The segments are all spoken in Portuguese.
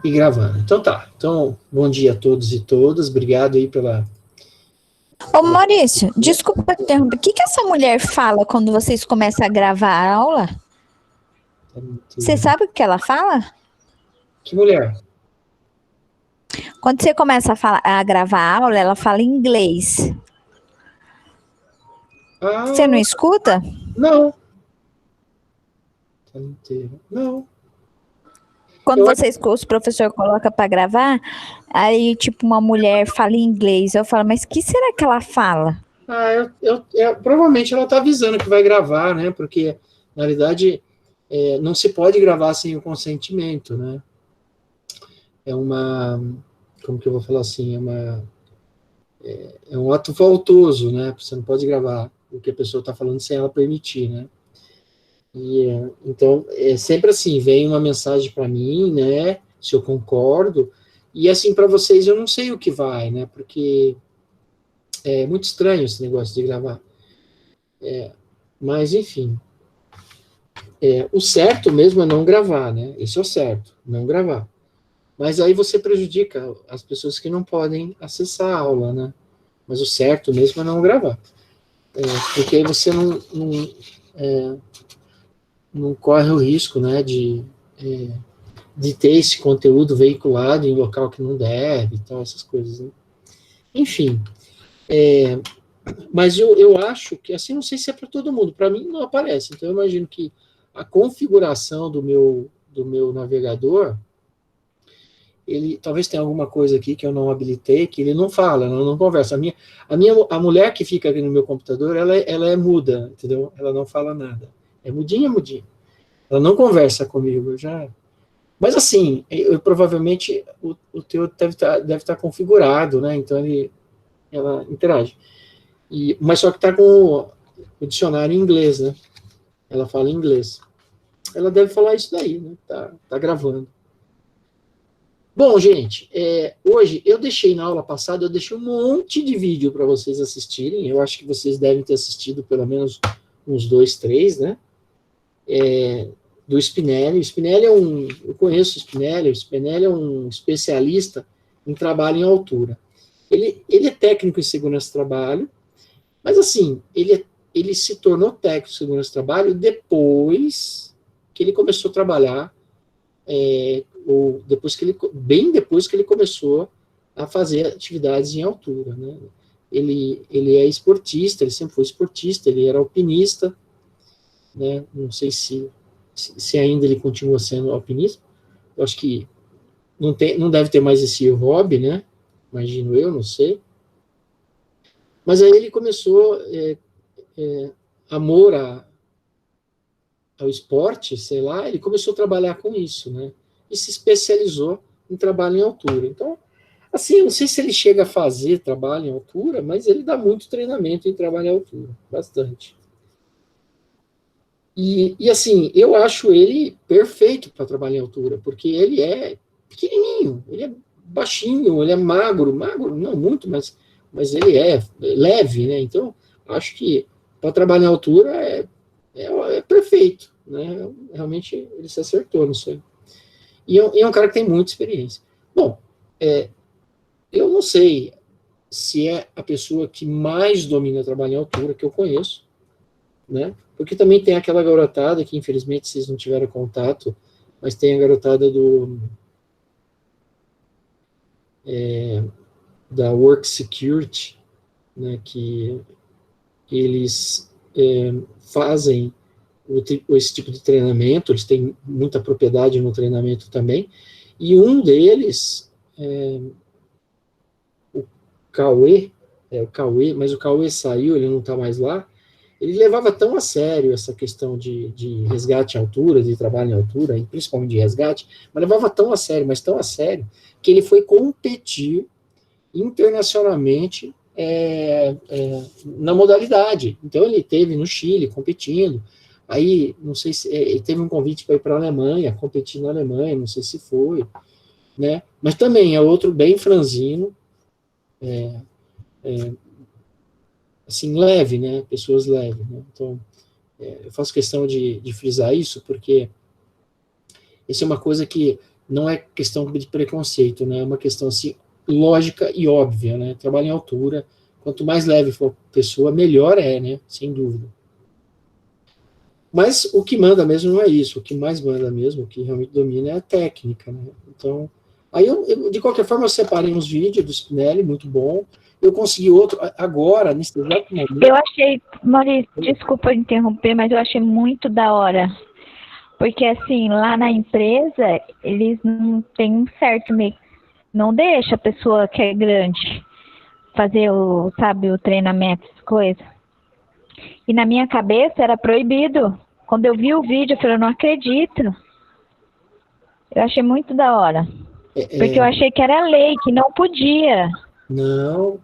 e gravando. Então tá. Então, bom dia a todos e todas. Obrigado aí pela... Ô Maurício, desculpa interromper. O que essa mulher fala quando vocês começam a gravar a aula? Você sabe o que ela fala? Que mulher? Quando você começa a gravar a aula, ela fala inglês. Você não escuta? Não. Não. Quando os professores colocam para gravar, aí tipo uma mulher fala em inglês, eu falo, mas o que será que ela fala? Provavelmente ela está avisando que vai gravar, né? Porque, na realidade, não se pode gravar sem o consentimento, né? Como que eu vou falar assim? É um ato faltoso, né? Você não pode gravar o que a pessoa está falando sem ela permitir, né? Então, é sempre assim, vem uma mensagem para mim, né? Se eu concordo, e assim, para vocês eu não sei o que vai, né? Porque é muito estranho esse negócio de gravar. Mas, enfim, o certo mesmo é não gravar, né? Esse é o certo, não gravar. Mas aí você prejudica as pessoas que não podem acessar a aula, né? Mas o certo mesmo é não gravar. Porque aí você não corre o risco, né, de ter esse conteúdo veiculado em local que não deve, então, essas coisas, né? Enfim, mas eu acho que, assim, não sei se é para todo mundo, para mim não aparece, então eu imagino que a configuração do meu navegador, ele talvez tenha alguma coisa aqui que eu não habilitei, que ele não fala, não conversa. A mulher que fica aqui no meu computador, ela é muda, entendeu? Ela não fala nada. É mudinha. Ela não conversa comigo, Mas assim, provavelmente o teu deve estar configurado, né? Então ela interage. Mas só que está com o dicionário em inglês, né? Ela fala inglês. Ela deve falar isso daí, né? Tá gravando. Bom, gente, hoje eu deixei na aula passada, eu deixei um monte de vídeo para vocês assistirem. Eu acho que vocês devem ter assistido pelo menos uns 2, 3, né? Do Spinelli. O Spinelli eu conheço o Spinelli é um especialista em trabalho em altura. Ele é técnico em segurança do trabalho, mas assim, ele se tornou técnico em segurança do trabalho depois que ele começou a trabalhar, bem depois que ele começou a fazer atividades em altura, né? Ele é esportista, ele sempre foi esportista, ele era alpinista, né? Não sei se ainda ele continua sendo alpinista. Eu acho que não deve ter mais esse hobby, né? Imagino eu, não sei. Mas aí ele começou amor ao esporte, sei lá, ele começou a trabalhar com isso, né? E se especializou em trabalho em altura. Então, assim, eu não sei se ele chega a fazer trabalho em altura, mas ele dá muito treinamento em trabalho em altura, bastante. E assim, eu acho ele perfeito para trabalhar em altura, porque ele é pequenininho, ele é baixinho, ele é magro, não muito, mas ele é leve, né? Então, acho que para trabalhar em altura é perfeito, né? Realmente ele se acertou, não sei. E é um cara que tem muita experiência. Bom, eu não sei se é a pessoa que mais domina trabalho em altura que eu conheço, né? Porque também tem aquela garotada que, infelizmente, vocês não tiveram contato, mas tem a garotada da Work Security, né, que eles fazem esse tipo de treinamento, eles têm muita propriedade no treinamento também, e um deles, o Cauê, mas o Cauê saiu, ele não está mais lá, ele levava tão a sério essa questão de resgate em altura, de trabalho em altura, e principalmente de resgate, mas levava tão a sério, mas tão a sério, que ele foi competir internacionalmente na modalidade. Então ele teve no Chile competindo, aí não sei se ele teve um convite para ir para a Alemanha, competir na Alemanha, não sei se foi, né? Mas também é outro bem franzino, assim, leve, né? Pessoas leves, né? Então, eu faço questão de frisar isso, porque isso é uma coisa que não é questão de preconceito, né? É uma questão assim, lógica e óbvia, né? Trabalho em altura, quanto mais leve for a pessoa, melhor é, né? Sem dúvida. Mas o que manda mesmo não é isso, o que mais manda mesmo, o que realmente domina é a técnica, né? Então, aí de qualquer forma, eu separei uns vídeos do Spinelli, muito bom. Eu consegui outro agora, nesse exato momento. Eu achei, Maurício, desculpa interromper, mas eu achei muito da hora. Porque, assim, lá na empresa, eles não têm um certo meio. Não deixa a pessoa que é grande fazer o treinamento, as coisas. E na minha cabeça era proibido. Quando eu vi o vídeo, eu falei, eu não acredito. Eu achei muito da hora. Porque eu achei que era lei, que não podia. Não.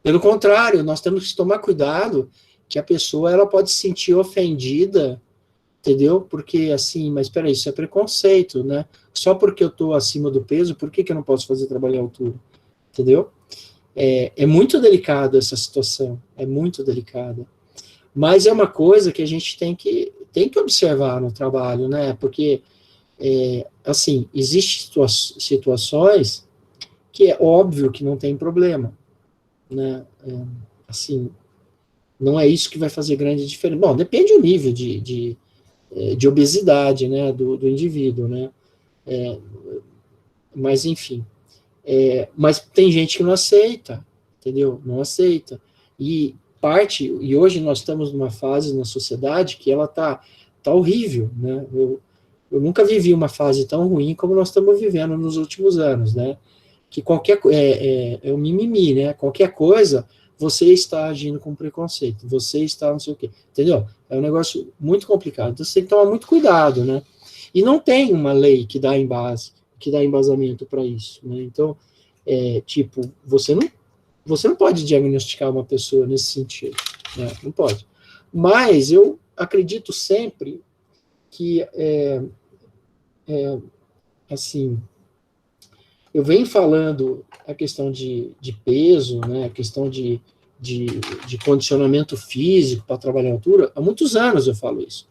Pelo contrário, nós temos que tomar cuidado que a pessoa ela pode se sentir ofendida, entendeu? Porque assim, mas espera aí, isso é preconceito, né? Só porque eu estou acima do peso, por que eu não posso fazer trabalho em altura? Entendeu? É muito delicado essa situação, é muito delicada. Mas é uma coisa que a gente tem que observar no trabalho, né? Porque, assim, existem situações que é óbvio que não tem problema, né? Assim, não é isso que vai fazer grande diferença. Bom, depende do nível de obesidade, né, do indivíduo, né? Mas, enfim. Mas tem gente que não aceita, entendeu? Não aceita. E hoje nós estamos numa fase na sociedade que ela tá horrível, né? Eu nunca vivi uma fase tão ruim como nós estamos vivendo nos últimos anos, né? Que qualquer é o mimimi, né? Qualquer coisa você está agindo com preconceito, você está não sei o quê, entendeu? É um negócio muito complicado, então você tem que tomar muito cuidado, né? E não tem uma lei que dá embasamento para isso, né? Então, tipo, você não pode diagnosticar uma pessoa nesse sentido, né? Não pode. Mas eu acredito sempre que, assim, eu venho falando a questão de peso, né, a questão de condicionamento físico para trabalhar em altura, há muitos anos eu falo isso.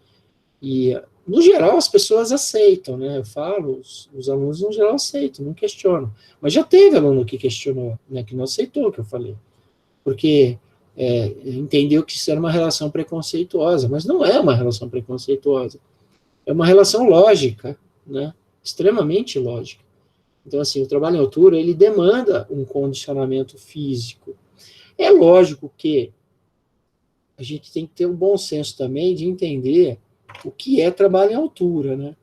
E, no geral, as pessoas aceitam, né, eu falo, os alunos, no geral, aceitam, não questionam. Mas já teve aluno que questionou, né, que não aceitou o que eu falei. Porque entendeu que isso era uma relação preconceituosa, mas não é uma relação preconceituosa. É uma relação lógica, né, extremamente lógica. Então, assim, o trabalho em altura, ele demanda um condicionamento físico. É lógico que a gente tem que ter um bom senso também de entender o que é trabalho em altura, né?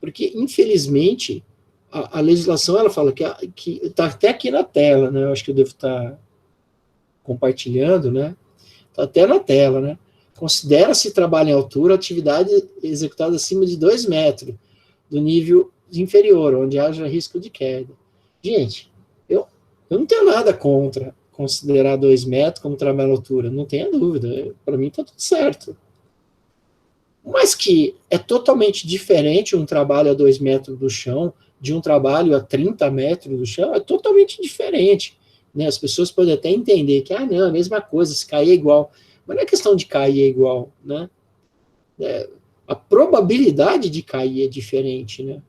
Porque, infelizmente, a legislação, ela fala que está até aqui na tela, né? Eu acho que eu devo estar compartilhando, né? Está até na tela, né? Considera-se trabalho em altura atividade executada acima de 2 metros do nível inferior, onde haja risco de queda. Gente, eu não tenho nada contra considerar 2 metros como trabalho à altura, não tenha dúvida, para mim está tudo certo. Mas que é totalmente diferente um trabalho a 2 metros do chão de um trabalho a 30 metros do chão, é totalmente diferente. Né? As pessoas podem até entender que, não, é a mesma coisa, se cair é igual. Mas não é questão de cair é igual, né? A probabilidade de cair é diferente, né?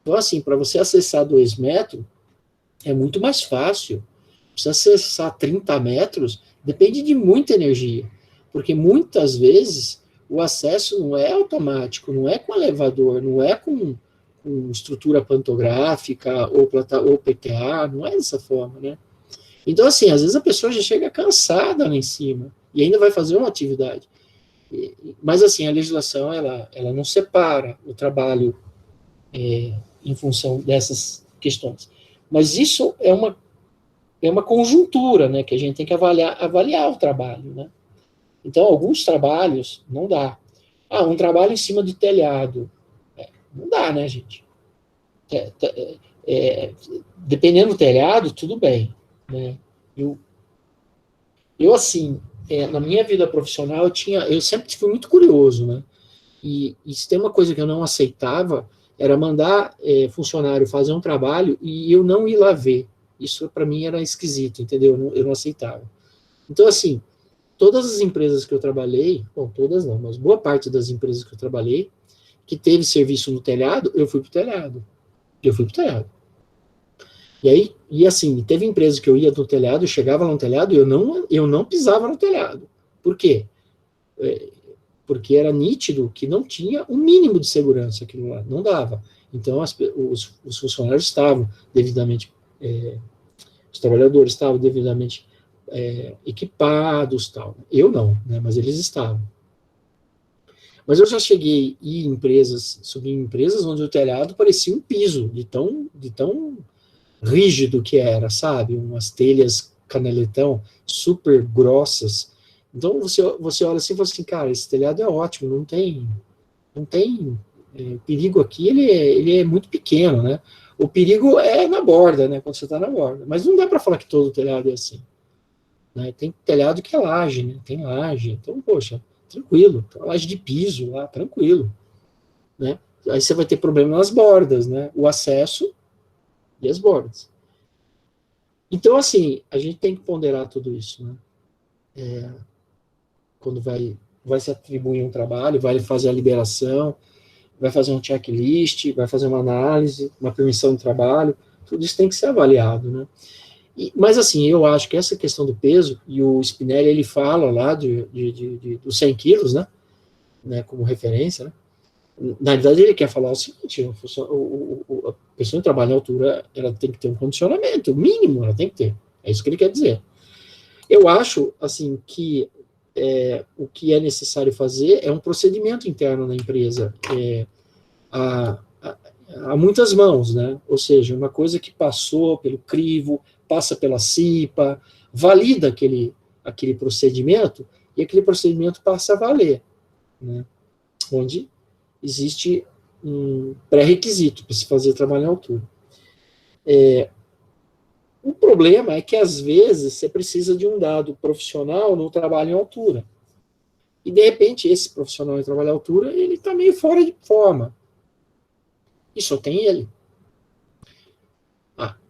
Então, assim, para você acessar 2 metros, é muito mais fácil. Para você acessar 30 metros, depende de muita energia. Porque muitas vezes o acesso não é automático, não é com elevador, não é com estrutura pantográfica ou PTA, não é dessa forma, né? Então, assim, às vezes a pessoa já chega cansada lá em cima e ainda vai fazer uma atividade. Mas, assim, a legislação, ela não separa o trabalho em função dessas questões. Mas isso é uma conjuntura, né, que a gente tem que avaliar o trabalho, né? Então, alguns trabalhos não dá. Um trabalho em cima de telhado. Não dá, né, gente? Dependendo do telhado, tudo bem, né? Eu assim, na minha vida profissional, eu sempre fui muito curioso, né? E se tem uma coisa que eu não aceitava, era mandar funcionário fazer um trabalho e eu não ir lá ver. Isso para mim era esquisito, entendeu? Eu não aceitava. Então, assim, todas as empresas que eu trabalhei, bom, todas não, mas boa parte das empresas que eu trabalhei, que teve serviço no telhado, eu fui para o telhado. Eu fui pro telhado. E aí, e assim, teve empresa que eu ia no telhado, eu chegava no telhado e eu não pisava no telhado. Por quê? Porque era nítido que não tinha um mínimo de segurança aquilo lá, não dava. Então, os funcionários estavam devidamente, os trabalhadores estavam devidamente equipados, tal. Eu não, né, mas eles estavam. Mas eu já cheguei em empresas, subi em empresas onde o telhado parecia um piso, de tão rígido que era, sabe? Umas telhas caneletão super grossas. Então você olha assim e fala assim, cara, esse telhado é ótimo, não tem perigo aqui, ele é muito pequeno, né? O perigo é na borda, né? Quando você está na borda. Mas não dá para falar que todo telhado é assim. Né? Tem telhado que é laje, né? Tem laje. Então, poxa, tranquilo. Tem laje de piso lá, tranquilo. Né? Aí você vai ter problema nas bordas, né? O acesso e as bordas. Então, assim, a gente tem que ponderar tudo isso, né? Quando vai se atribuir um trabalho, vai fazer a liberação, vai fazer um checklist, vai fazer uma análise, uma permissão de trabalho, tudo isso tem que ser avaliado, né? Mas, assim, eu acho que essa questão do peso, e o Spinelli, ele fala lá dos 100 quilos, né, como referência, né? Na verdade, ele quer falar o seguinte, a pessoa que trabalha em altura, ela tem que ter um condicionamento, mínimo ela tem que ter, é isso que ele quer dizer. Eu acho, assim, que o que é necessário fazer é um procedimento interno na empresa, há muitas mãos, né? Ou seja, uma coisa que passou pelo crivo, passa pela CIPA, valida aquele procedimento, e aquele procedimento passa a valer, né? Onde existe um pré-requisito para se fazer trabalho em altura. O problema é que, às vezes, você precisa de um dado profissional no trabalho em altura. E, de repente, esse profissional em trabalho em altura, ele está meio fora de forma. E só tem ele.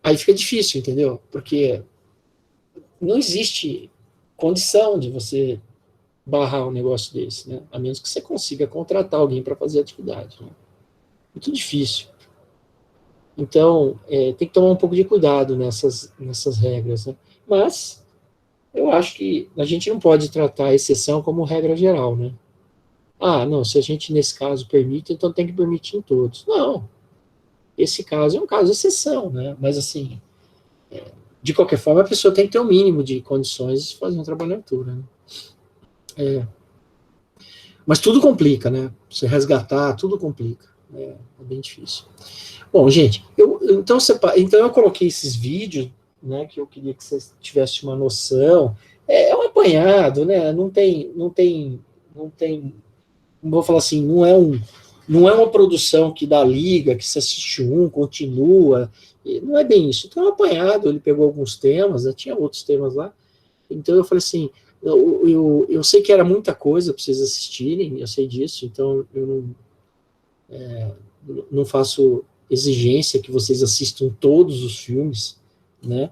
Aí fica difícil, entendeu? Porque não existe condição de você barrar um negócio desse, né? A menos que você consiga contratar alguém para fazer a atividade. Né? Muito difícil. Então, tem que tomar um pouco de cuidado nessas regras. Né? Mas, eu acho que a gente não pode tratar a exceção como regra geral, né? Ah, não, se a gente, nesse caso, permite, então tem que permitir em todos. Não. Esse caso é um caso de exceção, né? Mas, assim, de qualquer forma, a pessoa tem que ter o mínimo de condições de fazer um trabalho à altura. Né? Mas tudo complica, né? Você resgatar, tudo complica. É bem difícil. Bom, gente, então eu coloquei esses vídeos, né, que eu queria que vocês tivessem uma noção. É um apanhado, né? Não vou falar assim, não é uma produção que dá liga, que você assiste continua. Não é bem isso. Então, é um apanhado, ele pegou alguns temas, né, tinha outros temas lá. Então, eu falei assim, eu sei que era muita coisa para vocês assistirem, eu sei disso, então eu não faço exigência que vocês assistam todos os filmes, né?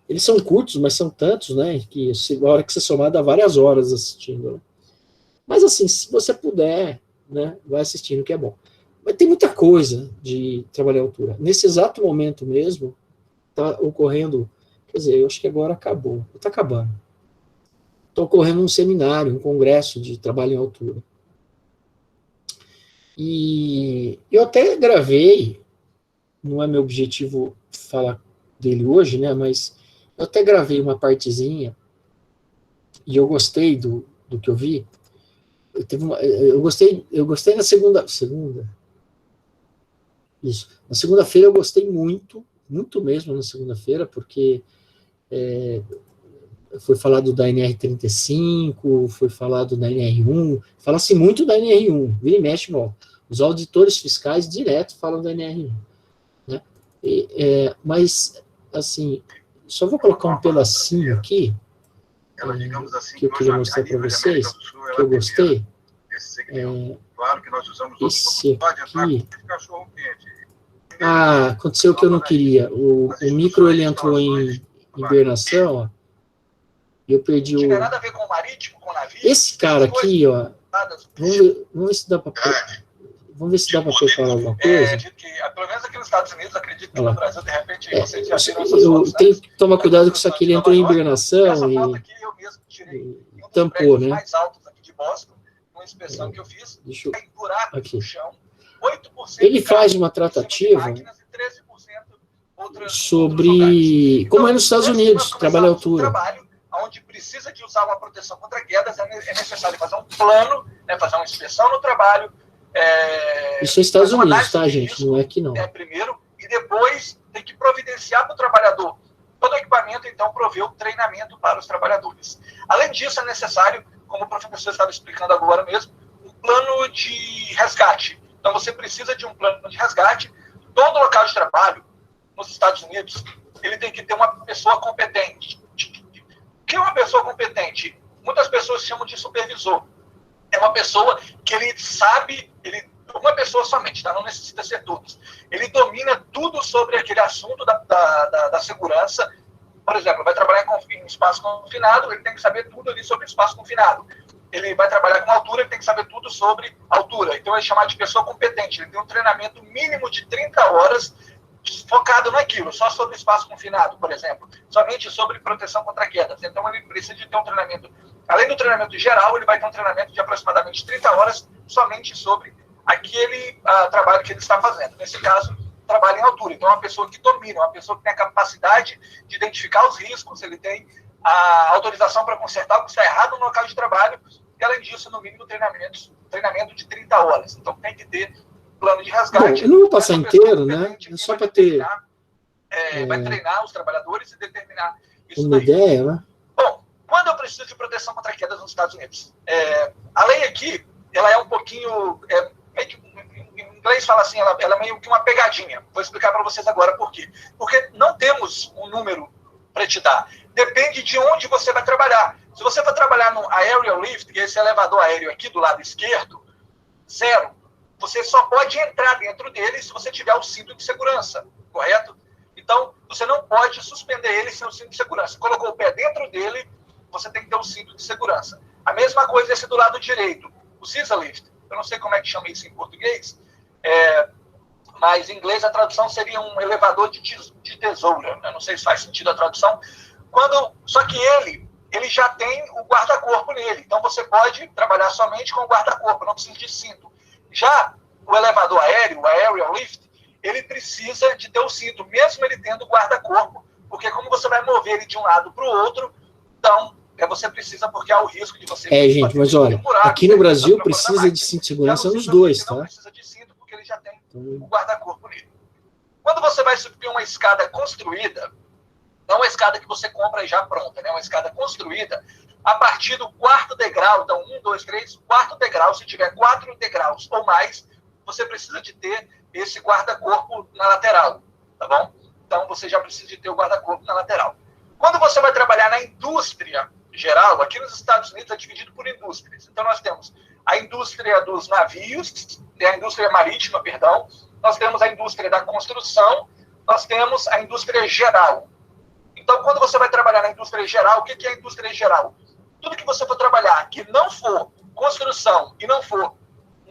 Eles são curtos, mas são tantos, né? Que a hora que você somar, dá várias horas assistindo. Né? Mas, assim, se você puder, né, vai assistindo, que é bom. Mas tem muita coisa de trabalhar à altura. Nesse exato momento mesmo, está ocorrendo, quer dizer, eu acho que agora acabou, está acabando. Está ocorrendo um seminário, um congresso de trabalho em altura. E eu até gravei, não é meu objetivo falar dele hoje, né, mas eu até gravei uma partezinha e eu gostei do que eu vi. Eu gostei na segunda, isso, na segunda-feira eu gostei muito mesmo na segunda-feira, porque foi falado da NR35, foi falado da NR1, fala-se muito da NR1, vira e mexe, os auditores fiscais direto falam da NR1. Né? Mas, assim, só vou colocar um pedacinho aqui, que eu queria mostrar para vocês, que eu gostei. Esse aqui. Aconteceu o que eu não queria. O micro, ele entrou em hibernação, ó. Eu perdi o... Esse cara aqui, ó, vamos ver se dá para... Vamos ver se dá para preparar alguma coisa. Pelo menos aqui nos Estados Unidos, acredito que no Brasil, de repente, vocês já tiram essas fotos. Tem que tomar cuidado com isso aqui, ele entrou em hibernação e tampou, né? Mais altos aqui de Boston, uma inspeção que eu fiz, tem buracos no chão, 8% ele faz uma tratativa sobre como é nos Estados Unidos, trabalhar à altura. Onde precisa de usar uma proteção contra quedas, é necessário fazer um plano, né, fazer uma inspeção no trabalho. Isso é Estados Unidos, tá, gente? Não é aqui, não. Primeiro, e depois tem que providenciar para o trabalhador todo o equipamento, então prover o treinamento para os trabalhadores. Além disso, é necessário, como o professor estava explicando agora mesmo, um plano de resgate. Então, você precisa de um plano de resgate. Todo local de trabalho, nos Estados Unidos, ele tem que ter uma pessoa competente. O que é uma pessoa competente? Muitas pessoas chamam de supervisor. É uma pessoa que ele sabe, uma pessoa somente, tá? Não necessita ser todos. Ele domina tudo sobre aquele assunto da segurança. Por exemplo, vai trabalhar em espaço confinado, ele tem que saber tudo ali sobre espaço confinado. Ele vai trabalhar com altura, ele tem que saber tudo sobre altura. Então, é chamado de pessoa competente. Ele tem um treinamento mínimo de 30 horas focado naquilo, só sobre espaço confinado, por exemplo, somente sobre proteção contra quedas. Então, ele precisa de ter um treinamento, além do treinamento geral, ele vai ter um treinamento de aproximadamente 30 horas somente sobre aquele trabalho que ele está fazendo. Nesse caso, trabalho em altura. Então, é uma pessoa que domina, uma pessoa que tem a capacidade de identificar os riscos, ele tem a autorização para consertar o que está errado no local de trabalho, e, além disso, no mínimo, treinamento de 30 horas. Então, tem que ter plano de resgate. Bom, eu não vou passar inteiro, né? É só para ter... vai treinar os trabalhadores e determinar isso uma ideia, né? Bom, quando eu preciso de proteção contra quedas nos Estados Unidos? A lei aqui, ela é um pouquinho... em inglês fala assim, ela é meio que uma pegadinha. Vou explicar para vocês agora por quê. Porque não temos um número para te dar. Depende de onde você vai trabalhar. Se você for trabalhar no aerial lift, que é esse elevador aéreo aqui do lado esquerdo, 0. Você só pode entrar dentro dele se você tiver o cinto de segurança, correto? Então, você não pode suspender ele sem o cinto de segurança. Colocou o pé dentro dele, você tem que ter o cinto de segurança. A mesma coisa esse do lado direito, o scissor lift. Eu não sei como é que chama isso em português, mas em inglês a tradução seria um elevador de tesoura. Eu não sei se faz sentido a tradução. Só que ele já tem o guarda-corpo nele. Então, você pode trabalhar somente com o guarda-corpo, não precisa de cinto. Já o elevador aéreo, o aerial lift, ele precisa de ter o cinto, mesmo ele tendo guarda-corpo, porque como você vai mover ele de um lado para o outro, então você precisa, porque há o risco de você... gente, mas olha, aqui no Brasil precisa de cinto de segurança nos dois, tá? Não precisa de cinto, porque ele já tem o guarda-corpo nele. Quando você vai subir uma escada construída, não uma escada que você compra já pronta, né? Uma escada construída, a partir do 4º degrau, então 1, 2, 3, 4º degrau, se tiver 4 degraus ou mais, você precisa de ter esse guarda-corpo na lateral, tá bom? Então, você já precisa de ter o guarda-corpo na lateral. Quando você vai trabalhar na indústria geral, aqui nos Estados Unidos é dividido por indústrias. Então, nós temos a indústria dos navios, a indústria marítima, perdão, nós temos a indústria da construção, nós temos a indústria geral. Então, quando você vai trabalhar na indústria geral, o que é a indústria geral? Tudo que você for trabalhar que não for construção e não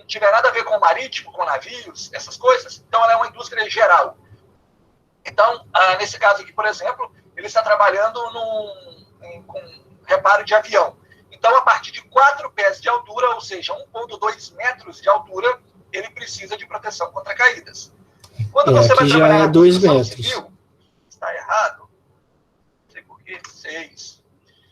tiver nada a ver com marítimo, com navios, essas coisas, então ela é uma indústria geral. Então, nesse caso aqui, por exemplo, ele está trabalhando com reparo de avião. Então, a partir de 4 pés de altura, ou seja, 1,2 metros de altura, ele precisa de proteção contra caídas. Quando você vai trabalhar já é 2 metros. Civil, está errado, não sei por quê, 6.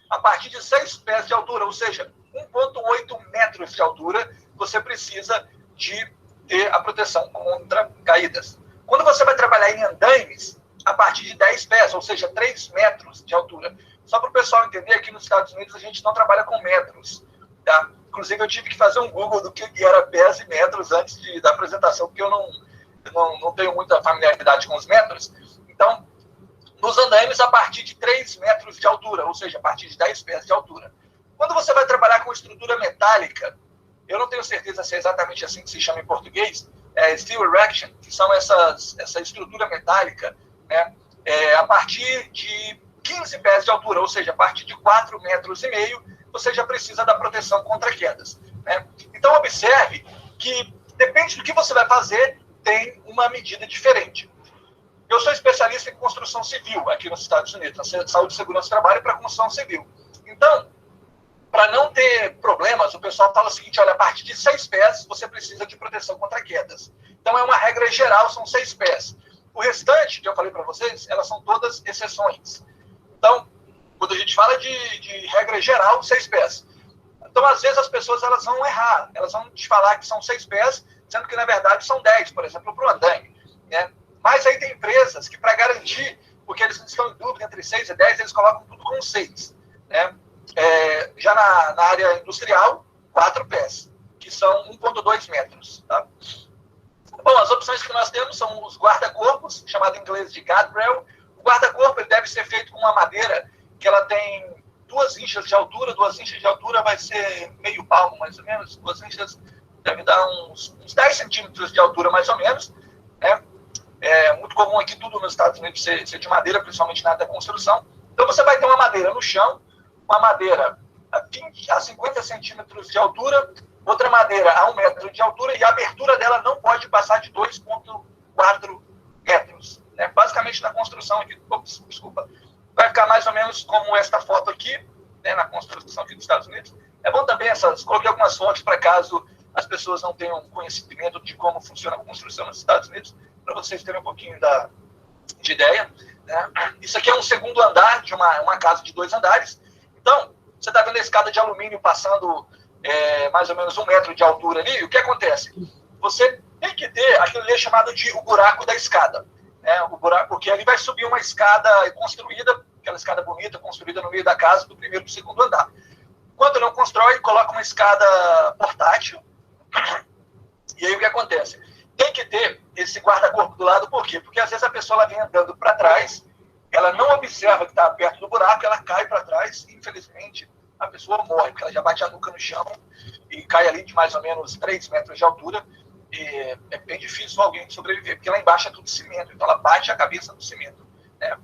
A partir de 6 pés de altura, ou seja, 1,8 metros de altura, você precisa de ter a proteção contra caídas. Quando você vai trabalhar em andaimes, a partir de 10 pés, ou seja, 3 metros de altura. Só para o pessoal entender, aqui nos Estados Unidos a gente não trabalha com metros. Tá? Inclusive, eu tive que fazer um Google do que era pés e metros antes da apresentação, porque eu não tenho muita familiaridade com os metros. Então, nos andaimes, a partir de 3 metros de altura, ou seja, a partir de 10 pés de altura. Quando você vai trabalhar com estrutura metálica, eu não tenho certeza se é exatamente assim que se chama em português, steel erection, que são essa estrutura metálica, né, a partir de 15 pés de altura, ou seja, a partir de 4,5 metros, você já precisa da proteção contra quedas. Né? Então, observe que Depende do que você vai fazer, tem uma medida diferente. Eu sou especialista em construção civil aqui nos Estados Unidos, na saúde e segurança do trabalho para construção civil. Então, para não ter problemas, o pessoal fala o seguinte, olha, a partir de 6 pés você precisa de proteção contra quedas. Então, é uma regra geral, são 6 pés. O restante, que eu falei para vocês, elas são todas exceções. Então, quando a gente fala de regra geral, 6 pés. Então, às vezes, as pessoas elas vão errar. Elas vão te falar que são 6 pés, sendo que, na verdade, são 10, por exemplo, para o andaime. Né? Mas aí tem empresas que, para garantir, porque eles estão em dúvida entre 6 e 10, eles colocam tudo com 6. Né? Já na área industrial, 4 pés, que são 1,2 metros. Tá? Bom, as opções que nós temos são os guarda-corpos, chamado em inglês de guardrail. O guarda-corpo ele deve ser feito com uma madeira que ela tem 2 inchas de altura. 2 inchas de altura vai ser meio palmo, mais ou menos. 2 inchas deve dar uns 10 centímetros de altura, mais ou menos. Né? É muito comum aqui tudo nos Estados Unidos ser de madeira, principalmente na área da construção. Então você vai ter uma madeira no chão, uma madeira a 50 centímetros de altura, outra madeira a 1 metro de altura, e a abertura dela não pode passar de 2,4 metros. Né? Basicamente, na construção aqui, desculpa, vai ficar mais ou menos como esta foto aqui, né, na construção aqui dos Estados Unidos. É bom também coloquei algumas fotos para caso as pessoas não tenham conhecimento de como funciona a construção nos Estados Unidos, para vocês terem um pouquinho de ideia. Né? Isso aqui é um segundo andar de uma casa de 2 andares. Então, você está vendo a escada de alumínio passando mais ou menos 1 metro de altura ali. O que acontece? Você tem que ter aquilo ali chamado de o buraco da escada. Né? O buraco, porque ali vai subir uma escada construída, aquela escada bonita, construída no meio da casa, do primeiro para o segundo andar. Quando não constrói, coloca uma escada portátil. E aí o que acontece? Tem que ter esse guarda-corpo do lado, por quê? Porque às vezes a pessoa ela vem andando para trás, ela não observa que está perto do buraco, ela cai para trás e, infelizmente, a pessoa morre, porque ela já bate a nuca no chão e cai ali de mais ou menos 3 metros de altura. E é bem difícil alguém sobreviver, porque lá embaixo é tudo cimento, então ela bate a cabeça no cimento. Né?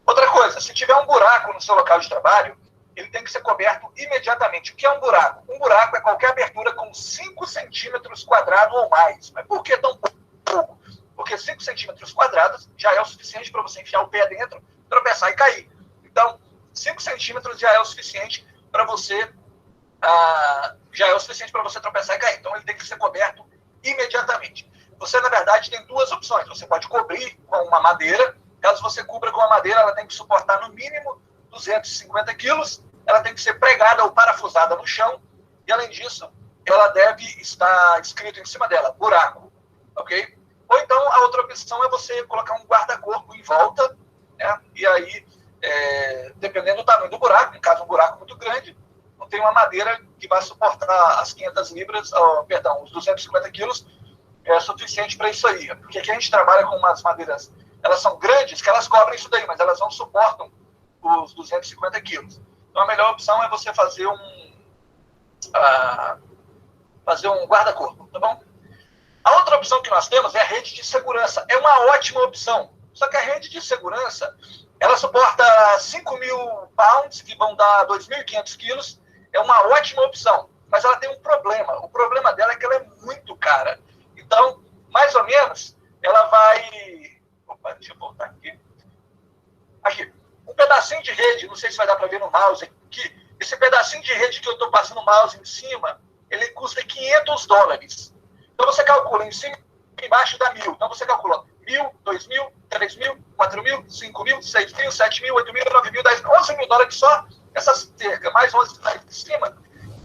Outra coisa, se tiver um buraco no seu local de trabalho, ele tem que ser coberto imediatamente. O que é um buraco? Um buraco é qualquer abertura com 5 centímetros quadrados ou mais. Mas por que tão pouco? Porque 5 centímetros quadrados já é o suficiente para você enfiar o pé dentro, tropeçar e cair. Então, 5 centímetros já é o suficiente para você tropeçar e cair. Então, ele tem que ser coberto imediatamente. Você, na verdade, tem 2 opções. Você pode cobrir com uma madeira. Caso você cubra com uma madeira, ela tem que suportar no mínimo 250 quilos. Ela tem que ser pregada ou parafusada no chão. E, além disso, ela deve estar escrito em cima dela, buraco. Ok? Ou então, a outra opção é você colocar um guarda-corpo em volta. Né? E aí, dependendo do tamanho do buraco, no caso, um buraco muito grande, não tem uma madeira que vai suportar as 500 libras, os 250 quilos, é suficiente para isso aí. Porque aqui a gente trabalha com umas madeiras, elas são grandes, que elas cobrem isso daí, mas elas não suportam os 250 quilos. Então, a melhor opção é você fazer um guarda-corpo, tá bom? A outra opção que nós temos é a rede de segurança. É uma ótima opção. Só que a rede de segurança, ela suporta 5.000 pounds, que vão dar 2.500 quilos. É uma ótima opção. Mas ela tem um problema. O problema dela é que ela é muito cara. Então, mais ou menos, ela vai... Opa, deixa eu voltar aqui. Aqui. Um pedacinho de rede, não sei se vai dar para ver no mouse aqui. Esse pedacinho de rede que eu estou passando o mouse em cima, ele custa $500. Então você calcula em cima e embaixo dá 1.000. Então você calcula 1.000, 2.000, 3.000, 4.000, 5.000, 6.000, 7.000, 8.000, 9.000, 10.000, $11.000 só. Essas cerca, mais 11 lá em cima,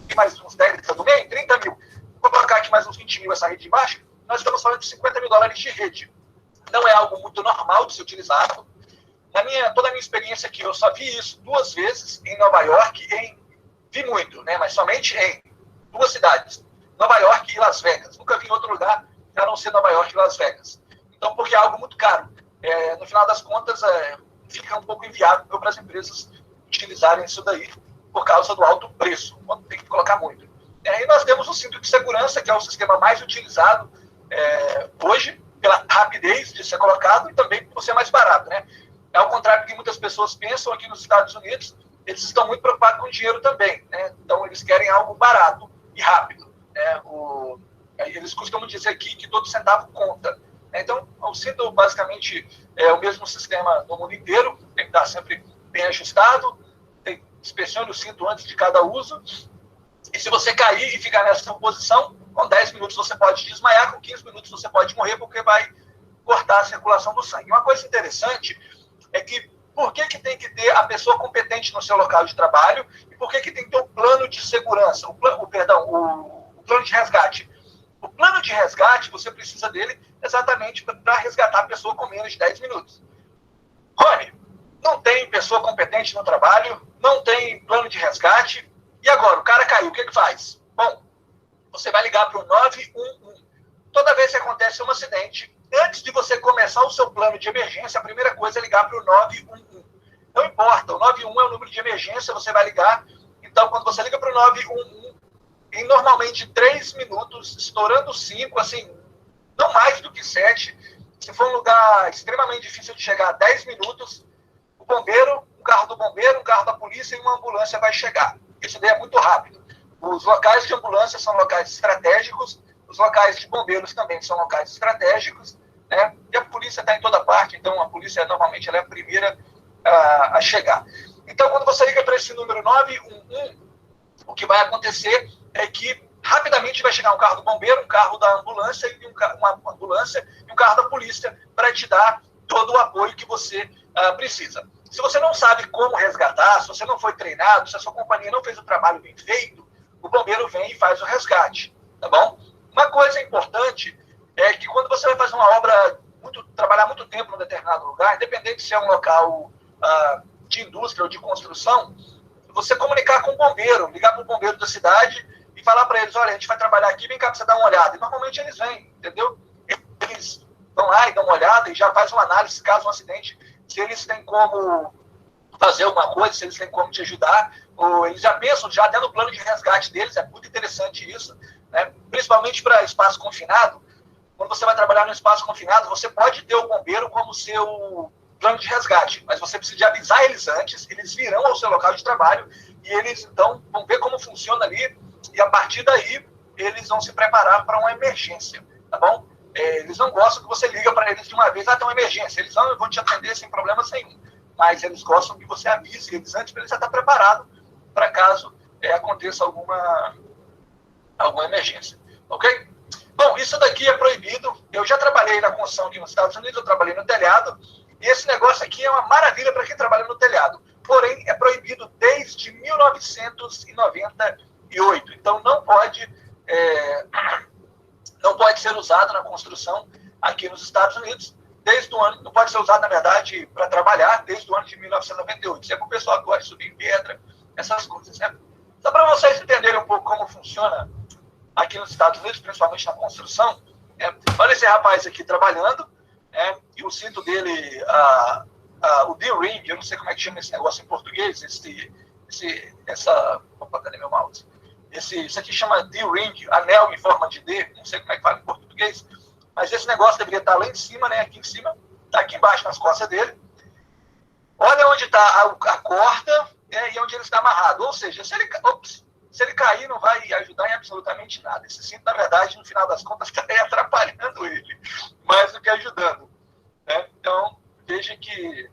e mais uns 10 do meio, 30.000. Vou colocar aqui mais uns 20.000 essa rede de baixo. Nós estamos falando de $50.000 de rede. Não é algo muito normal de ser utilizado. Toda a minha experiência aqui, eu só vi isso 2 vezes em Nova York, vi muito, né? Mas somente em 2 cidades, Nova York e Las Vegas. Nunca vi em outro lugar a não ser Nova York e Las Vegas. Então, porque é algo muito caro. No final das contas, fica um pouco inviável para as empresas utilizarem isso daí por causa do alto preço, quando tem que colocar muito. E nós temos o cinto de segurança, que é o sistema mais utilizado hoje, pela rapidez de ser colocado e também por ser mais barato, né? Ao contrário do que muitas pessoas pensam aqui nos Estados Unidos, eles estão muito preocupados com dinheiro também, né? Então, eles querem algo barato e rápido. Eles costumam dizer aqui que todo centavo conta. Então, o cinto, basicamente, é o mesmo sistema no mundo inteiro, tem que estar sempre bem ajustado, inspecione o cinto antes de cada uso, e se você cair e ficar nessa posição, com 10 minutos você pode desmaiar, com 15 minutos você pode morrer, porque vai cortar a circulação do sangue. Uma coisa interessante é que por que tem que ter a pessoa competente no seu local de trabalho e por que tem que ter o plano de segurança, o plano de resgate. O plano de resgate, você precisa dele exatamente para resgatar a pessoa com menos de 10 minutos. Rony, não tem pessoa competente no trabalho, não tem plano de resgate, e agora, o cara caiu, o que faz? Bom, você vai ligar para o 911. Toda vez que acontece um acidente, antes de você começar o seu plano de emergência, a primeira coisa é ligar para o 911. Não importa, o 911 é o número de emergência, você vai ligar. Então, quando você liga para o 911, em normalmente 3 minutos, estourando 5, assim, não mais do que 7. Se for um lugar extremamente difícil de chegar a 10 minutos, o bombeiro, um carro do bombeiro, um carro da polícia e uma ambulância vai chegar. Isso daí é muito rápido. Os locais de ambulância são locais estratégicos, os locais de bombeiros também são locais estratégicos, né? E a polícia está em toda parte, então a polícia normalmente ela é a primeira a chegar. Então, quando você liga para esse número 911, o que vai acontecer é que rapidamente vai chegar um carro do bombeiro, um carro da ambulância e uma ambulância e um carro da polícia para te dar todo o apoio que você precisa. Se você não sabe como resgatar, se você não foi treinado, se a sua companhia não fez o trabalho bem feito, o bombeiro vem e faz o resgate, tá bom? Uma coisa importante é que quando você vai fazer uma obra, trabalhar muito tempo num determinado lugar, independente se é um local de indústria ou de construção, você comunicar com o bombeiro, ligar para o bombeiro da cidade e falar para eles, olha, a gente vai trabalhar aqui, vem cá para você dar uma olhada. E normalmente eles vêm, entendeu? Eles vão lá e dão uma olhada e já faz uma análise, caso um acidente, se eles têm como fazer alguma coisa, se eles têm como te ajudar, ou eles já pensam já até no plano de resgate deles, é muito interessante isso, né? Principalmente para espaço confinado. Quando você vai trabalhar no espaço confinado, você pode ter o bombeiro como seu plano de resgate, mas você precisa de avisar eles antes, eles virão ao seu local de trabalho e eles então vão ver como funciona ali e a partir daí eles vão se preparar para uma emergência, tá bom? Eles não gostam que você liga para eles de uma vez, tem uma emergência, eles vão te atender sem problema nenhum, mas eles gostam que você avise eles antes para eles já estar preparado para caso aconteça alguma emergência, ok? Bom, isso daqui é proibido, eu já trabalhei na construção aqui nos Estados Unidos, eu trabalhei no telhado, e esse negócio aqui é uma maravilha para quem trabalha no telhado. Porém, é proibido desde 1998. Então, não pode ser usado na construção aqui nos Estados Unidos. Não pode ser usado, na verdade, para trabalhar desde o ano de 1998. Isso é para o pessoal que gosta de subir em pedra, essas coisas, né? Só para vocês entenderem um pouco como funciona aqui nos Estados Unidos, principalmente na construção. Olha esse rapaz aqui trabalhando. E o cinto dele, o D-ring, eu não sei como é que chama esse negócio em português, opa, cadê meu mouse? Isso aqui chama D-ring, anel em forma de D, não sei como é que fala em português, mas esse negócio deveria estar lá em cima, né, aqui em cima, está aqui embaixo nas costas dele. Olha onde está a corda e onde ele está amarrado, ou seja, se ele cair, não vai ajudar em absolutamente nada. Esse cinto, na verdade, no final das contas, está atrapalhando ele, mais do que ajudando. Né? Então, veja que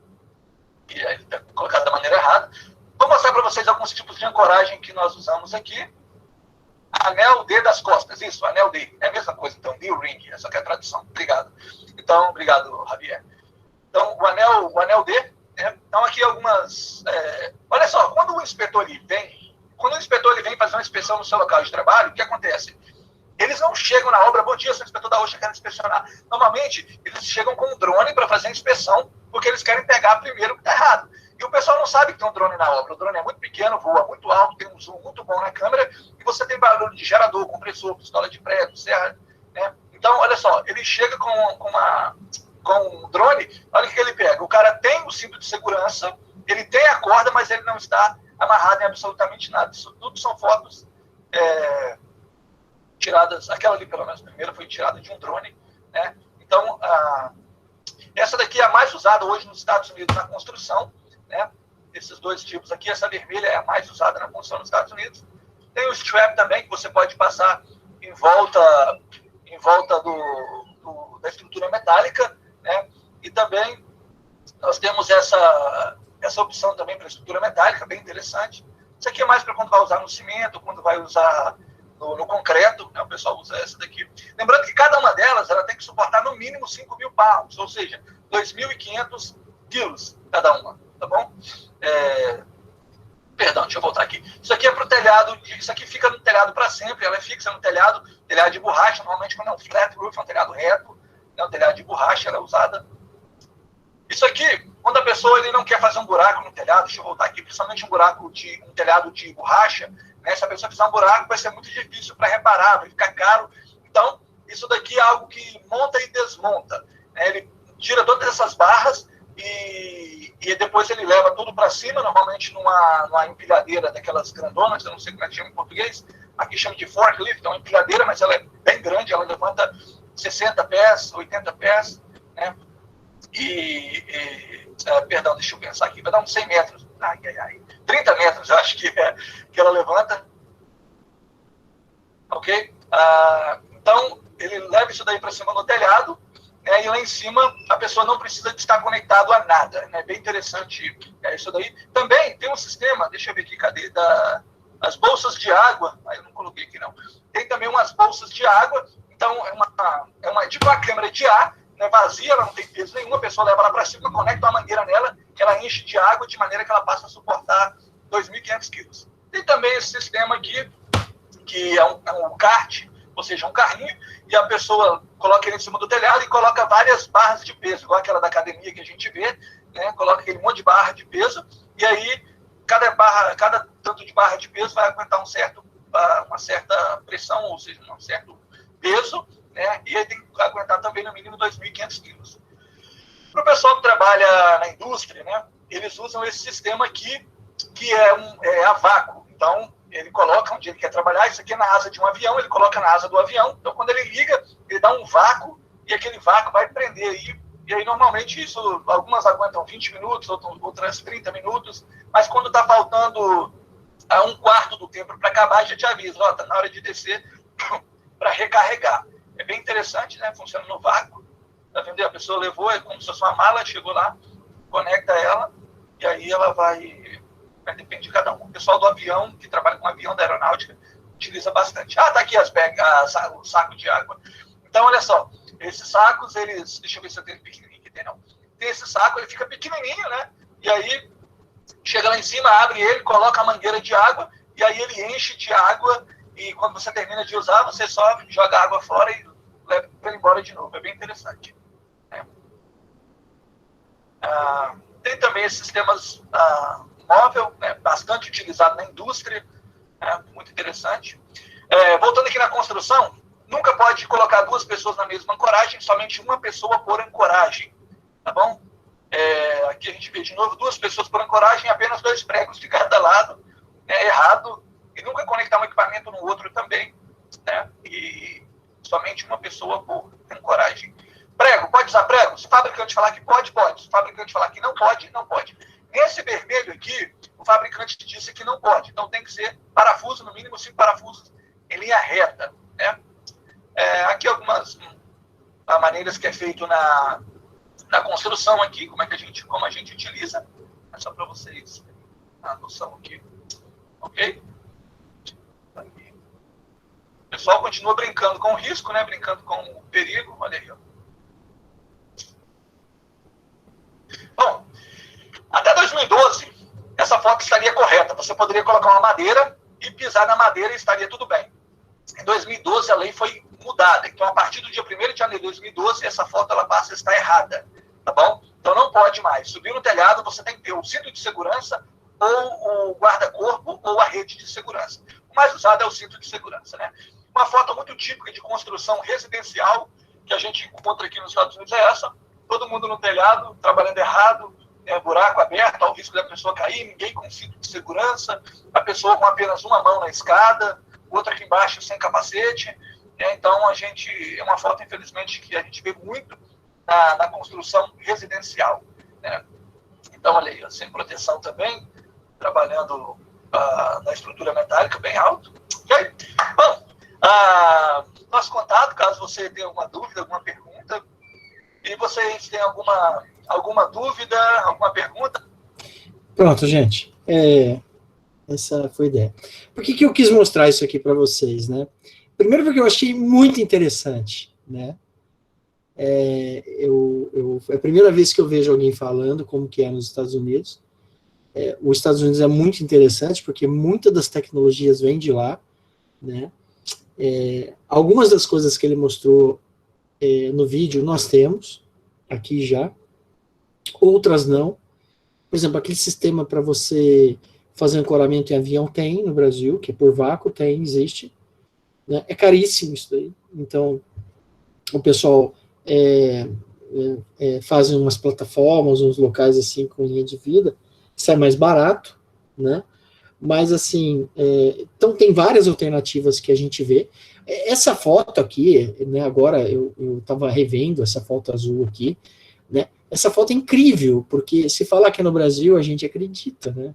ele está colocado da maneira errada. Vou mostrar para vocês alguns tipos de ancoragem que nós usamos aqui. Anel D das costas, isso, anel D. É a mesma coisa, então, D-ring, essa que é a tradução. Obrigado. Então, obrigado, Javier. Então, o anel D, né? Então, aqui algumas... olha só, quando o inspetor vem fazer uma inspeção no seu local de trabalho, o que acontece? Eles não chegam na obra, bom dia, sou o inspetor da rocha, quero inspecionar. Normalmente, eles chegam com um drone para fazer a inspeção, porque eles querem pegar primeiro o que está errado. E o pessoal não sabe que tem um drone na obra. O drone é muito pequeno, voa muito alto, tem um zoom muito bom na câmera, e você tem barulho de gerador, compressor, pistola de prego, serra, né? Então, olha só, ele chega com um drone, olha o que ele pega. O cara tem o cinto de segurança, ele tem a corda, mas ele não está amarrado em absolutamente nada. Isso tudo são fotos tiradas, aquela ali pelo menos, a primeira foi tirada de um drone, né? Então, essa daqui é a mais usada hoje nos Estados Unidos na construção, né? Esses dois tipos aqui, essa vermelha é a mais usada na construção nos Estados Unidos. Tem o strap também, que você pode passar em volta da estrutura metálica, né? E também nós temos essa opção também para estrutura metálica, bem interessante. Isso aqui é mais para quando vai usar no cimento, quando vai usar no concreto, né? O pessoal usa essa daqui. Lembrando que cada uma delas ela tem que suportar no mínimo 5.000 pounds, ou seja, 2.500 quilos cada uma, tá bom? Perdão, deixa eu voltar aqui. Isso aqui é para o telhado, isso aqui fica no telhado para sempre, ela é fixa no telhado de borracha, normalmente quando é um flat roof, é um telhado reto, né? Um telhado de borracha, ela é usada. Isso aqui, quando a pessoa ele não quer fazer um buraco no telhado, deixa eu voltar aqui, principalmente um telhado de borracha, né? Se a pessoa fizer um buraco, vai ser muito difícil para reparar, vai ficar caro. Então, isso daqui é algo que monta e desmonta, né? Ele tira todas essas barras e depois ele leva tudo para cima, normalmente numa empilhadeira daquelas grandonas, eu não sei como é que chama em português, aqui chama de forklift, é uma empilhadeira, mas ela é bem grande, ela levanta 60 pés, 80 pés, né? Perdão, deixa eu pensar aqui, vai dar uns 100 metros, 30 metros, eu acho que ela levanta, ok? Então, ele leva isso daí para cima do telhado, né, e lá em cima a pessoa não precisa de estar conectado a nada, né? Bem interessante isso daí. Também tem um sistema, deixa eu ver aqui, cadê, as bolsas de água, eu não coloquei aqui não, tem também umas bolsas de água, então é uma tipo uma câmara de ar, né, vazia, ela não tem peso nenhum, a pessoa leva ela para cima, conecta uma mangueira nela, que ela enche de água de maneira que ela passa a suportar 2.500 quilos. Tem também esse sistema aqui, que é um kart, ou seja, um carrinho, e a pessoa coloca ele em cima do telhado e coloca várias barras de peso, igual aquela da academia que a gente vê, né? Coloca aquele monte de barra de peso, e aí cada tanto de barra de peso vai aguentar uma certa pressão, ou seja, um certo peso, né? E aí tem que aguentar também no mínimo 2.500 quilos. Para o pessoal que trabalha na indústria, né? Eles usam esse sistema aqui, que é a vácuo. Então, ele coloca onde ele quer trabalhar, isso aqui é na asa de um avião, ele coloca na asa do avião, então quando ele liga, ele dá um vácuo, e aquele vácuo vai prender aí, e aí normalmente isso, algumas aguentam 20 minutos, outras 30 minutos, mas quando está faltando um quarto do tempo para acabar, já te avisa, está na hora de descer para recarregar. É bem interessante, né? Funciona no vácuo, tá vendo? A pessoa levou, é como se fosse uma mala, chegou lá, conecta ela, e aí ela vai depender de cada um. O pessoal do avião, que trabalha com avião da aeronáutica, utiliza bastante. Tá aqui o saco de água. Então, olha só, esses sacos, deixa eu ver se eu tenho pequenininho aqui, tem não. Tem esse saco, ele fica pequenininho, né? E aí, chega lá em cima, abre ele, coloca a mangueira de água, e aí ele enche de água, e quando você termina de usar, você só joga a água fora e leva ele embora de novo. É bem interessante. Né? Tem também esses sistemas móvel, né, bastante utilizado na indústria, né, muito interessante. Voltando aqui na construção, nunca pode colocar duas pessoas na mesma ancoragem, somente uma pessoa por ancoragem, tá bom? Aqui a gente vê de novo, duas pessoas por ancoragem, apenas 2 pregos de cada lado, errado, e nunca conectar um equipamento no outro também, né, e somente uma pessoa por ancoragem. Prego, pode usar prego? Se o fabricante falar que pode, pode. Se o fabricante falar que não pode, não pode. Esse vermelho aqui, o fabricante disse que não pode. Então tem que ser parafuso, no mínimo 5 parafusos em linha reta. Né? Aqui algumas maneiras que é feito na construção aqui, como a gente utiliza. É só para vocês terem a noção aqui. Ok? O pessoal continua brincando com o risco, né? Brincando com o perigo. Olha aí, ó. Bom, até 2012, essa foto estaria correta. Você poderia colocar uma madeira e pisar na madeira e estaria tudo bem. Em 2012, a lei foi mudada. Então, a partir do dia 1º de janeiro de 2012, essa foto ela passa a estar errada. Tá bom? Então, não pode mais. Subir no telhado, você tem que ter o cinto de segurança, ou o guarda-corpo, ou a rede de segurança. O mais usado é o cinto de segurança, né? Uma foto muito típica de construção residencial que a gente encontra aqui nos Estados Unidos é essa. Todo mundo no telhado, trabalhando errado, buraco aberto, ao risco da pessoa cair, ninguém com cinto de segurança, a pessoa com apenas uma mão na escada, outra aqui embaixo sem capacete. Então, é uma foto, infelizmente, que a gente vê muito na construção residencial. Né? Então, olha aí, sem proteção também, trabalhando na estrutura metálica bem alto. Okay? Bom, Nosso contato, caso você tenha alguma dúvida, alguma pergunta. E vocês têm alguma dúvida, alguma pergunta? Pronto, gente. Essa foi a ideia. Por que eu quis mostrar isso aqui para vocês, né? Primeiro porque eu achei muito interessante, né? É a primeira vez que eu vejo alguém falando como que é nos Estados Unidos. Os Estados Unidos é muito interessante porque muitas das tecnologias vêm de lá, né? Algumas das coisas que ele mostrou no vídeo nós temos aqui já, outras não. Por exemplo, aquele sistema para você fazer ancoramento em avião tem no Brasil, que é por vácuo, existe. Né? É caríssimo isso daí. Então, o pessoal faz umas plataformas, uns locais assim com linha de vida, sai mais barato, né? Mas assim, então tem várias alternativas que a gente vê. Essa foto aqui, né, agora eu estava revendo essa foto azul aqui, né? Essa foto é incrível, porque se falar que é no Brasil, a gente acredita, né?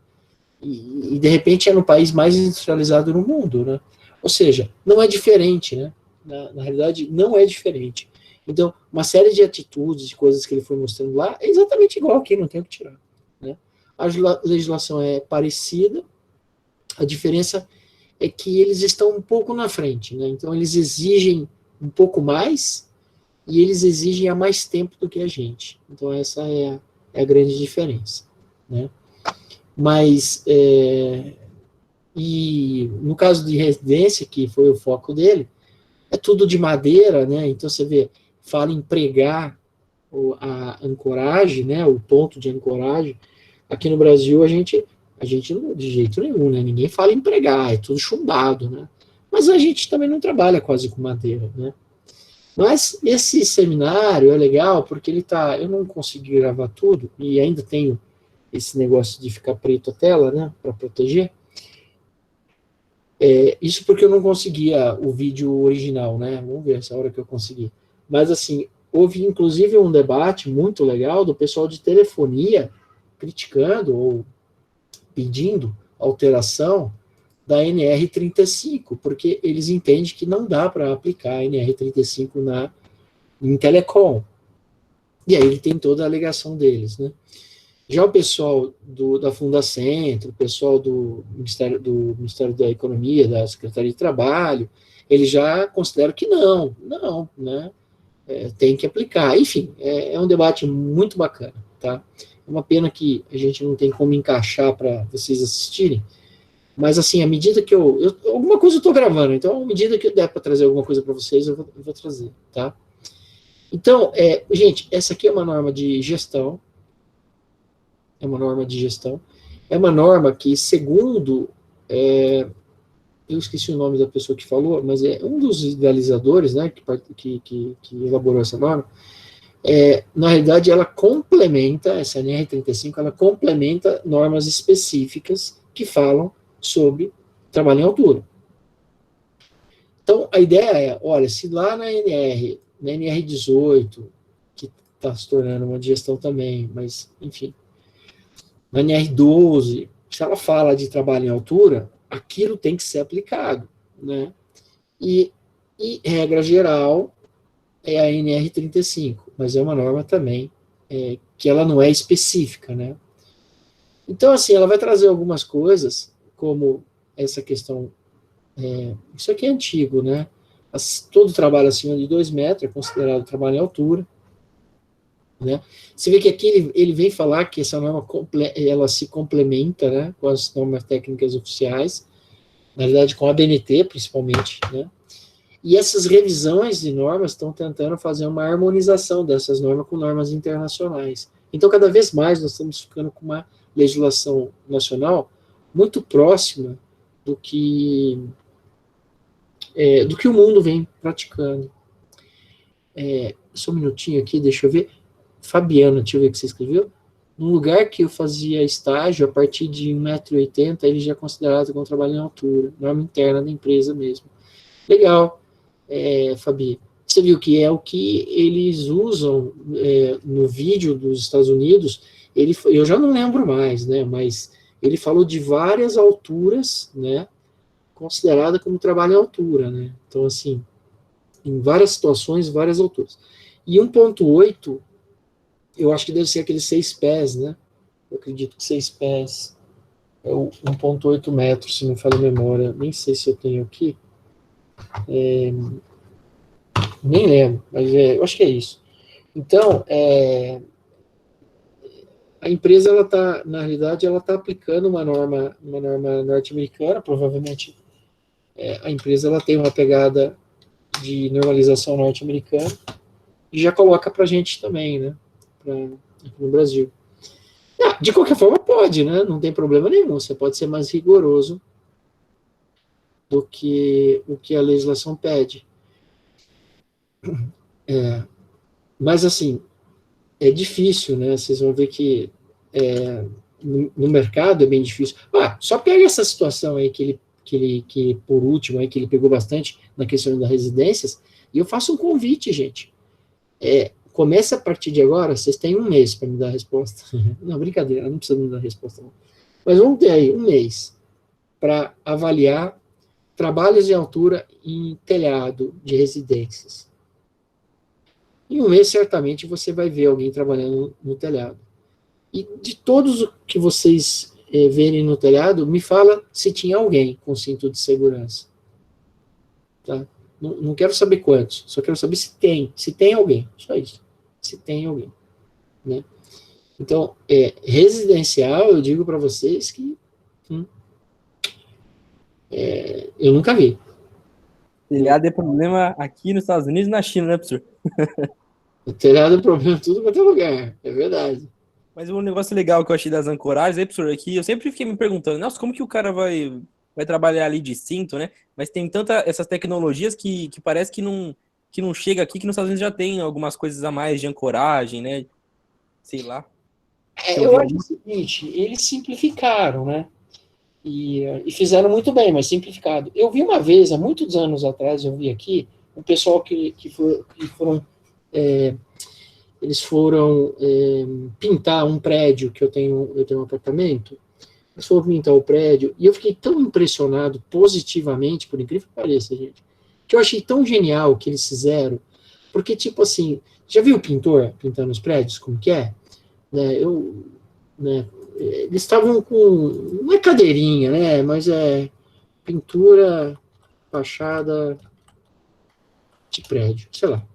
E de repente é no país mais industrializado no mundo, né? Ou seja, não é diferente, né? Na realidade, não é diferente. Então, uma série de atitudes, de coisas que ele foi mostrando lá, é exatamente igual aqui, não tem o que tirar, né? A legislação é parecida, a diferença é que eles estão um pouco na frente, né? Então, eles exigem um pouco mais e eles exigem há mais tempo do que a gente. Então, essa é a grande diferença, né? Mas, e no caso de residência, que foi o foco dele, é tudo de madeira, né? Então, você vê, fala em pregar a ancoragem, né? O ponto de ancoragem. Aqui no Brasil, a gente não, de jeito nenhum, né? Ninguém fala em pregar, é tudo chumbado, né? Mas a gente também não trabalha quase com madeira, né? Mas esse seminário é legal porque ele tá, eu não consegui gravar tudo e ainda tenho esse negócio de ficar preto a tela, né, para proteger. Isso porque eu não conseguia o vídeo original, né? Vamos ver essa hora que eu consegui. Mas assim, houve inclusive um debate muito legal do pessoal de telefonia criticando ou pedindo alteração da NR35, porque eles entendem que não dá para aplicar a NR35 em telecom. E aí ele tem toda a alegação deles, né? Já o pessoal da Fundacentro, o pessoal do Ministério da Economia, da Secretaria de Trabalho, eles já consideram que não, né? Tem que aplicar. Enfim, é um debate muito bacana, tá? É uma pena que a gente não tem como encaixar para vocês assistirem, mas assim, à medida que alguma coisa eu estou gravando, então à medida que eu der para trazer alguma coisa para vocês, eu vou trazer, tá? Então, gente, essa aqui é uma norma de gestão, é uma norma que, segundo, eu esqueci o nome da pessoa que falou, mas é um dos idealizadores, né, que elaborou essa norma. Na realidade, ela complementa, essa NR35, ela complementa normas específicas que falam sobre trabalho em altura. Então, a ideia olha, se lá na NR18, que está se tornando uma digestão também, mas, enfim, na NR12, se ela fala de trabalho em altura, aquilo tem que ser aplicado, né? E regra geral, é a NR35, mas é uma norma também que ela não é específica, né? Então, assim, ela vai trazer algumas coisas, como essa questão, isso aqui é antigo, né? Todo trabalho acima de 2 metros é considerado trabalho em altura, né? Você vê que aqui ele vem falar que essa norma ela se complementa, né, com as normas técnicas oficiais, na verdade com a ABNT principalmente, né? E essas revisões de normas estão tentando fazer uma harmonização dessas normas com normas internacionais. Então, cada vez mais nós estamos ficando com uma legislação nacional muito próxima do que o mundo vem praticando. Só um minutinho aqui, deixa eu ver. Fabiana, deixa eu ver o que você escreveu. Num lugar que eu fazia estágio, a partir de 1,80 m, ele já é considerado como trabalho em altura, norma interna da empresa mesmo. Legal, Fabi. Você viu que é o que eles usam no vídeo dos Estados Unidos, eu já não lembro mais, né, mas ele falou de várias alturas, né, considerada como trabalho à altura, né? Então, assim, em várias situações, várias alturas. E 1.8, eu acho que deve ser aqueles 6 pés, né? Eu acredito que 6 pés é o 1.8 metros, se não falha a memória. Nem sei se eu tenho aqui. Nem lembro, mas eu acho que é isso. Então, a empresa, ela tá, na realidade, ela está aplicando uma norma norte-americana, provavelmente a empresa ela tem uma pegada de normalização norte-americana e já coloca para a gente também, né, aqui no Brasil. De qualquer forma, pode, né, não tem problema nenhum, você pode ser mais rigoroso do que o que a legislação pede. Mas, assim, é difícil, né, vocês vão ver que no mercado é bem difícil. Só pega essa situação aí que por último, aí que ele pegou bastante na questão das residências, e eu faço um convite, gente. Começa a partir de agora, vocês têm um mês para me dar a resposta. Não, brincadeira, não precisa me dar a resposta. Não. Mas vamos ter aí um mês para avaliar trabalhos de altura em telhado de residências. Em um mês, certamente, você vai ver alguém trabalhando no telhado. E de todos os que vocês verem no telhado, me fala se tinha alguém com cinto de segurança. Tá? Não quero saber quantos, só quero saber se tem alguém, só isso. Se tem alguém. Né? Então, residencial, eu digo para vocês que eu nunca vi. Telhado é problema aqui nos Estados Unidos e na China, né, professor? O telhado é problema em tudo quanto é lugar, é verdade. Mas um negócio legal que eu achei das ancoragens, aí, professor, aqui eu sempre fiquei me perguntando, nossa, como que o cara vai trabalhar ali de cinto, né? Mas tem essas tecnologias que parece que não chega aqui, que nos Estados Unidos já tem algumas coisas a mais de ancoragem, né? Sei lá. Eu acho o seguinte, eles simplificaram, né? E fizeram muito bem, mas simplificado. Eu vi uma vez, há muitos anos atrás, eu vi aqui, um pessoal que foram eles foram pintar um prédio, que eu tenho um apartamento, eles foram pintar o prédio, e eu fiquei tão impressionado positivamente, por incrível que pareça, gente, que eu achei tão genial o que eles fizeram, porque, tipo assim, já viu o pintor pintando os prédios, como que é? Eles estavam com, não é cadeirinha, né, mas pintura, fachada de prédio, sei lá.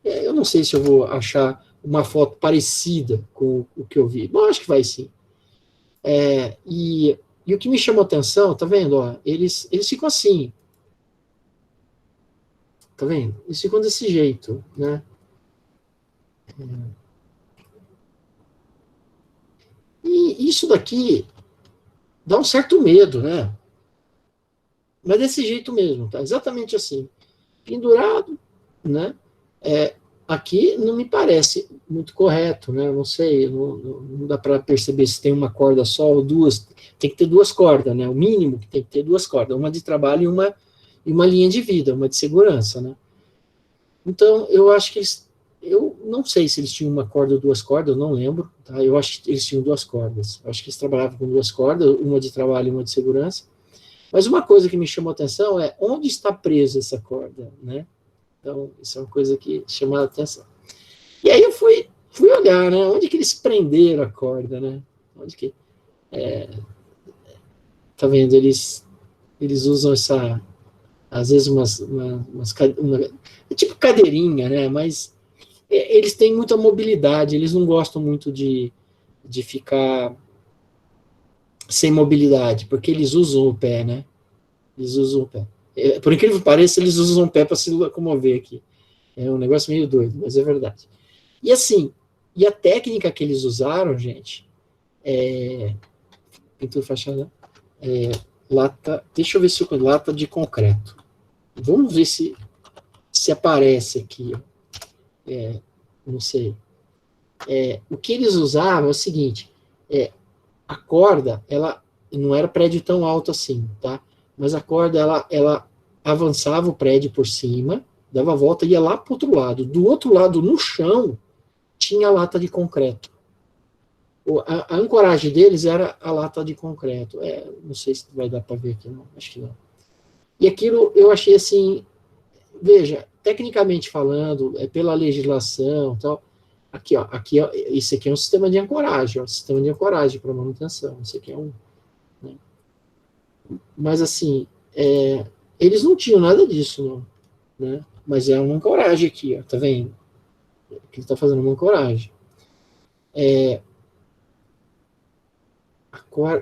Eu não sei se eu vou achar uma foto parecida com o que eu vi. Bom, acho que vai sim. E o que me chamou a atenção, tá vendo? Ó, eles ficam assim. Tá vendo? Eles ficam desse jeito, né? E isso daqui dá um certo medo, né? Mas desse jeito mesmo, tá? Exatamente assim. Pendurado, né? Aqui não me parece muito correto, né? Eu não sei, não dá para perceber se tem uma corda só ou duas. Tem que ter duas cordas, né? O mínimo que tem que ter duas cordas, uma de trabalho e uma linha de vida, uma de segurança, né? Então, eu acho que eu não sei se eles tinham uma corda ou duas cordas, eu não lembro, tá? Eu acho que eles tinham duas cordas. Eu acho que eles trabalhavam com duas cordas, uma de trabalho e uma de segurança. Mas uma coisa que me chamou a atenção é onde está presa essa corda, né? Então, isso é uma coisa que chamou a atenção. E aí eu fui olhar, né? Onde que eles prenderam a corda, né? Onde que... tá vendo? Eles usam essa... Às vezes é tipo cadeirinha, né? Mas eles têm muita mobilidade, eles não gostam muito de ficar sem mobilidade, porque eles usam o pé, né? Eles usam o pé. Por incrível que pareça, eles usam o pé para se locomover aqui. É um negócio meio doido, mas é verdade. E assim, a técnica que eles usaram, gente, pintura fachada, lata, deixa eu ver se eu lata de concreto. Vamos ver se aparece aqui. Não sei. O que eles usavam é o seguinte, a corda, ela não era prédio tão alto assim, tá? Mas a corda, ela avançava o prédio por cima, dava a volta e ia lá para o outro lado. Do outro lado, no chão, tinha a lata de concreto. A ancoragem deles era a lata de concreto. Não sei se vai dar para ver aqui, não. Acho que não. E aquilo eu achei assim, veja, tecnicamente falando, pela legislação e tal, aqui, ó, isso aqui é um sistema de ancoragem, ó, sistema de ancoragem para manutenção, isso aqui é um, né? Mas assim, eles não tinham nada disso, não, né? Mas é uma ancoragem aqui, ó, tá vendo? Aqui ele está fazendo uma ancoragem.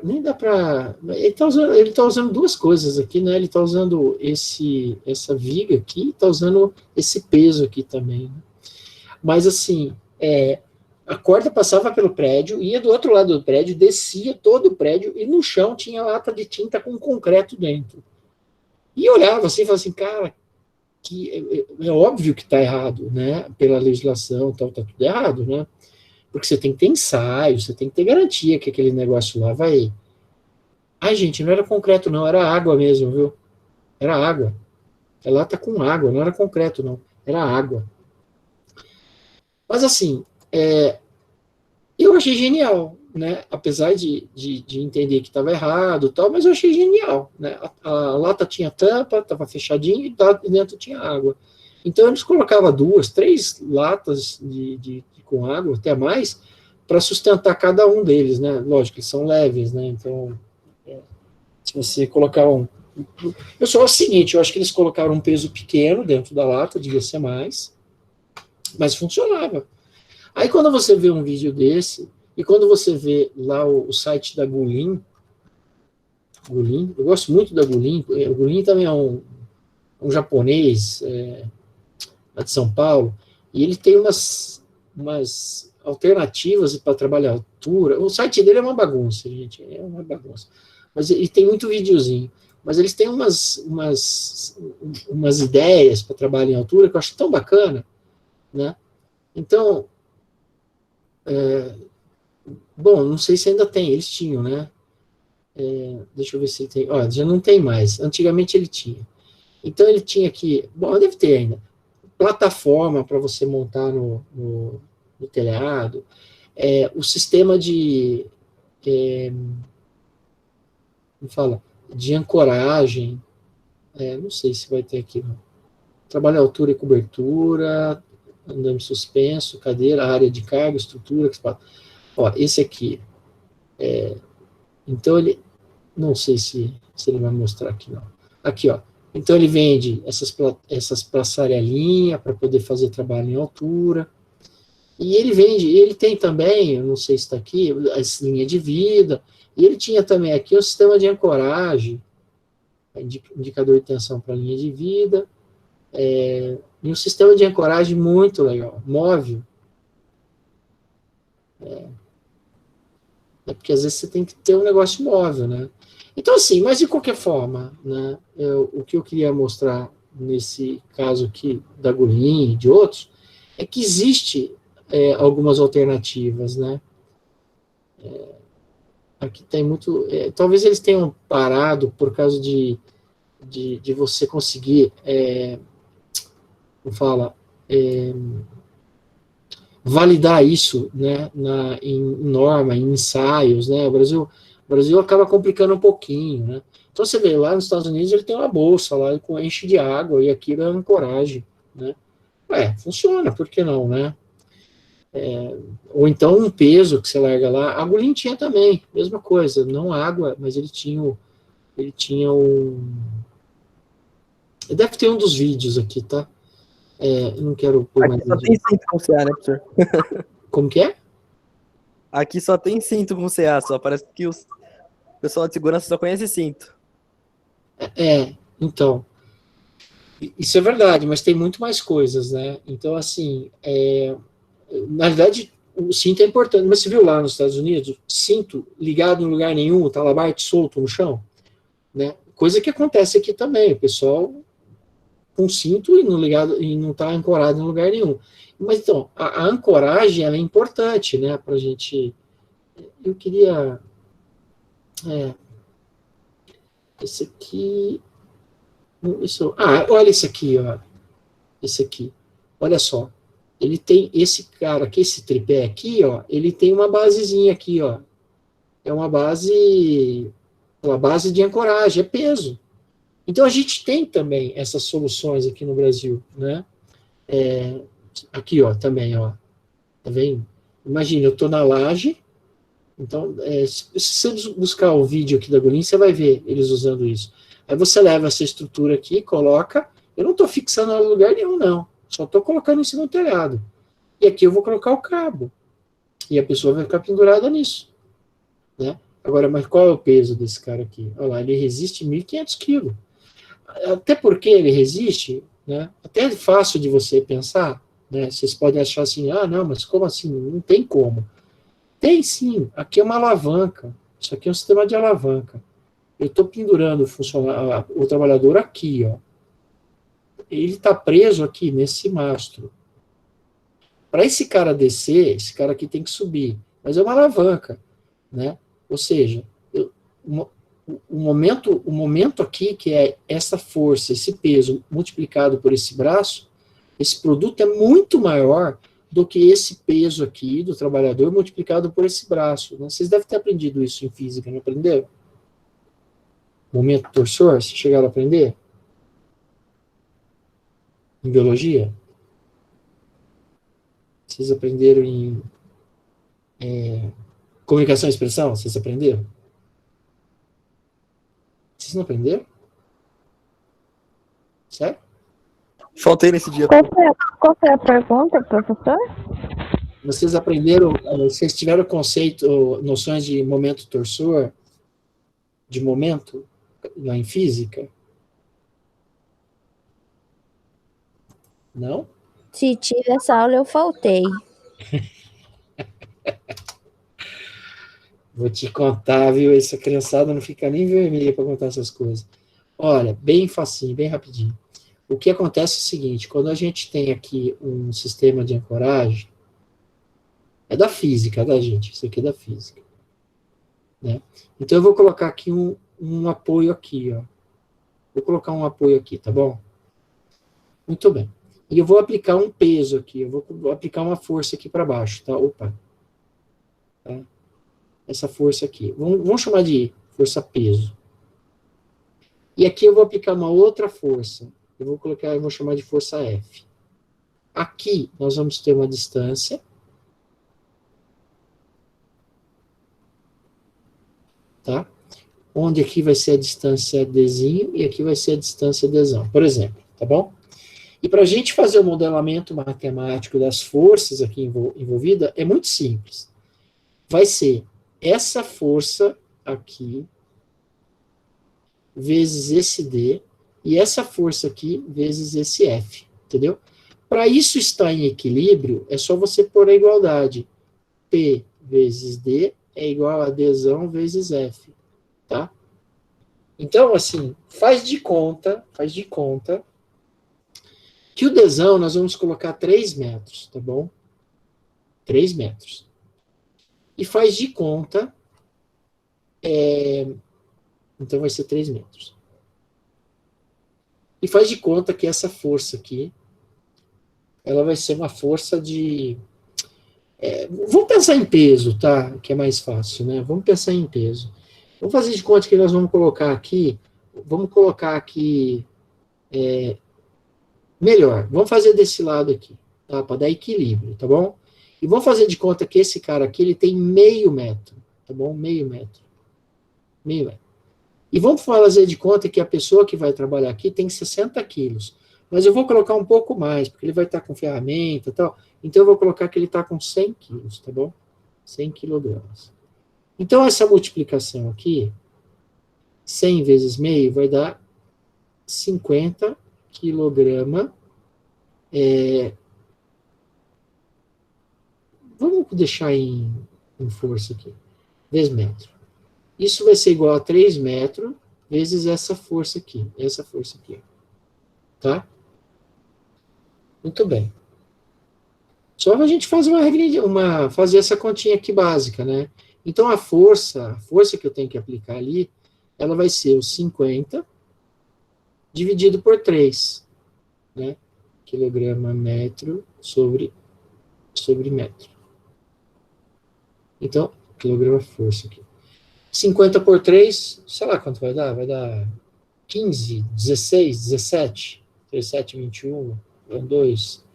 Nem dá para. Ele tá usando duas coisas aqui, né? Ele está usando essa viga aqui, está usando esse peso aqui também, né? Mas assim, a corda passava pelo prédio, ia do outro lado do prédio, descia todo o prédio e no chão tinha lata de tinta com concreto dentro. E eu olhava assim e falava assim, cara, que é óbvio que está errado, né? Pela legislação, tal, tá tudo errado, né? Porque você tem que ter ensaio, você tem que ter garantia que aquele negócio lá vai. Ai, gente, não era concreto, não, era água mesmo, viu? Era água. A lata com água, não era concreto, não, era água. Mas assim, eu achei genial, né? Apesar de entender que estava errado, tal, mas eu achei genial, né? A lata tinha tampa, estava fechadinha e dentro tinha água. Então eles colocavam 2, 3 latas com água, até mais, para sustentar cada um deles, né? Lógico, eles são leves, né? Então, se você colocar eu só o seguinte, eu acho que eles colocaram um peso pequeno dentro da lata, devia ser mais, mas funcionava. Aí quando você vê um vídeo desse, e quando você vê lá o site da Gulin, eu gosto muito da Gulin, o Gulin também é um japonês lá de São Paulo, e ele tem umas alternativas para trabalhar a altura. O site dele é uma bagunça, gente, é uma bagunça. Mas ele tem muito videozinho. Mas eles têm umas ideias para trabalhar em altura que eu acho tão bacana, né? Então, bom, não sei se ainda tem, eles tinham, né? Deixa eu ver se tem. Ó, já não tem mais. Antigamente ele tinha. Então ele tinha aqui, bom, deve ter ainda, plataforma para você montar no telhado, o sistema como fala, de ancoragem, não sei se vai ter aqui, não. Trabalho, altura e cobertura, andame suspenso, cadeira, área de carga, estrutura, ó, esse aqui, então ele, não sei se ele vai mostrar aqui, não. Aqui, ó, então ele vende essas passarelinhas para poder fazer trabalho em altura, e ele tem também, eu não sei se está aqui, as linhas de vida, e ele tinha também aqui o sistema de ancoragem, indicador de tensão para linha de vida, e um sistema de ancoragem muito legal, móvel. Porque às vezes você tem que ter um negócio móvel, né? Então, assim, mas de qualquer forma, né, o que eu queria mostrar nesse caso aqui da Gulin e de outros, é que existe algumas alternativas, né? Aqui tem muito. Talvez eles tenham parado por causa de você conseguir, como fala, validar isso, né, em norma, em ensaios, né? O Brasil acaba complicando um pouquinho, né? Então você vê lá nos Estados Unidos ele tem uma bolsa lá com enche de água e aquilo é ancoragem, né? Funciona, por que não, né? Ou então um peso que você larga lá. A Gulin tinha também, mesma coisa, não água, mas ele tinha um. Deve ter um dos vídeos aqui, tá? Eu não quero pôr mais. Aqui só tem cinto com CA, né, professor? Como que é? Aqui só tem cinto com CA, só parece que o pessoal de segurança só conhece cinto. Então. Isso é verdade, mas tem muito mais coisas, né? Então, assim, na verdade, o cinto é importante. Mas você viu lá nos Estados Unidos, cinto ligado em lugar nenhum, o talabarte solto no chão, né? Coisa que acontece aqui também, o pessoal com cinto e não está ancorado em lugar nenhum. Mas então, a ancoragem ela é importante, né? Para a gente. Eu queria. Esse aqui. Olha esse aqui, ó. Esse aqui. Olha só. ele tem esse cara aqui, esse tripé aqui, ó, ele tem uma basezinha aqui, ó. É uma base de ancoragem, é peso. Então a gente tem também essas soluções aqui no Brasil, né? Aqui, ó, também, ó. Tá vendo? Imagina, eu tô na laje, então, se você buscar o vídeo aqui da Golin, você vai ver eles usando isso. Aí você leva essa estrutura aqui, coloca, eu não estou fixando ela em lugar nenhum, não. Só estou colocando em cima do telhado. E aqui eu vou colocar o cabo. E a pessoa vai ficar pendurada nisso. Né? Agora, mas qual é o peso desse cara aqui? Olha lá, ele resiste 1.500 quilos. Até porque ele resiste, né? Até é fácil de você pensar, né? Vocês podem achar assim, ah, não, mas como assim? Não tem como. Tem sim, aqui é uma alavanca. Isso aqui é um sistema de alavanca. Eu estou pendurando o trabalhador aqui, ó. Ele está preso aqui nesse mastro. Para esse cara descer, esse cara aqui tem que subir. Mas é uma alavanca, né? Ou seja, o momento aqui, que é essa força, esse peso multiplicado por esse braço, esse produto é muito maior do que esse peso aqui do trabalhador multiplicado por esse braço. Né? Vocês devem ter aprendido isso em física, não aprenderam? Momento torsor, vocês chegaram a aprender? Em biologia? Vocês aprenderam em comunicação e expressão? Vocês aprenderam? Vocês não aprenderam? Sério? Faltei nesse dia. Qual foi a pergunta, professor? Vocês aprenderam, vocês tiveram conceito, noções de momento torsor, de momento, lá em física? Não? Se tive essa aula, eu faltei. Vou te contar, viu? Essa criançada não fica nem vermelha para contar essas coisas. Olha, bem facinho, bem rapidinho. O que acontece é o seguinte, quando a gente tem aqui um sistema de ancoragem, é da física, tá, gente? Isso aqui é da física. Né? Então, eu vou colocar aqui um apoio aqui, ó. Vou colocar um apoio aqui, tá bom? Muito bem. E eu vou aplicar um peso aqui, eu vou aplicar uma força aqui para baixo, tá? Opa. Tá? Essa força aqui. Vamos chamar de força peso. E aqui eu vou aplicar uma outra força. Eu vou chamar de força F. Aqui nós vamos ter uma distância. Tá? Onde aqui vai ser a distância Dzinho e aqui vai ser a distância Dzão, por exemplo, tá bom? E para a gente fazer o modelamento matemático das forças aqui envolvidas, é muito simples. Vai ser essa força aqui, vezes esse D, e essa força aqui, vezes esse F, entendeu? Para isso estar em equilíbrio, é só você pôr a igualdade. P vezes D é igual a Dzão vezes F, tá? Então, assim, faz de conta que o Dzão nós vamos colocar 3 metros, tá bom? 3 metros. E faz de conta, então vai ser 3 metros. E faz de conta que essa força aqui, ela vai ser uma força de... vamos pensar em peso, tá? Que é mais fácil, né? Vamos pensar em peso. Vamos fazer de conta que nós vamos colocar aqui, melhor, vamos fazer desse lado aqui, tá? Para dar equilíbrio, tá bom? E vamos fazer de conta que esse cara aqui, ele tem meio metro, tá bom? Meio metro. E vamos fazer de conta que a pessoa que vai trabalhar aqui tem 60 quilos. Mas eu vou colocar um pouco mais, porque ele vai estar com ferramenta e tal. Então eu vou colocar que ele está com 100 quilos, tá bom? 100 quilogramas. Então essa multiplicação aqui, 100 vezes meio, vai dar 50 quilograma. Vamos deixar em força aqui. Vezes metro. Isso vai ser igual a 3 metros vezes essa força aqui. Tá? Muito bem. Só a gente faz fazer essa continha aqui básica, né? Então a força que eu tenho que aplicar ali, ela vai ser o 50 dividido por 3, né? Quilograma metro sobre sobre metro. Então, quilograma força aqui. 50 por 3, sei lá quanto vai dar. Vai dar 15, 16, 17, 37, 21, 2,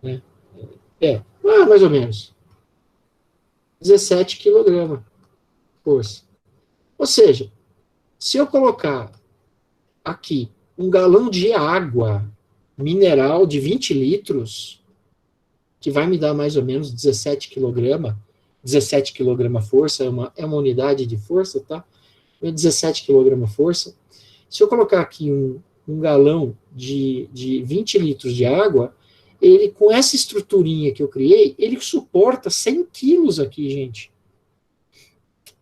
né? Mais ou menos. 17 quilograma força. Ou seja, se eu colocar aqui um galão de água mineral de 20 litros, que vai me dar mais ou menos 17 quilograma força, é uma unidade de força, tá? 17 quilograma força. Se eu colocar aqui um galão de 20 litros de água, ele, com essa estruturinha que eu criei, ele suporta 100 quilos aqui, gente.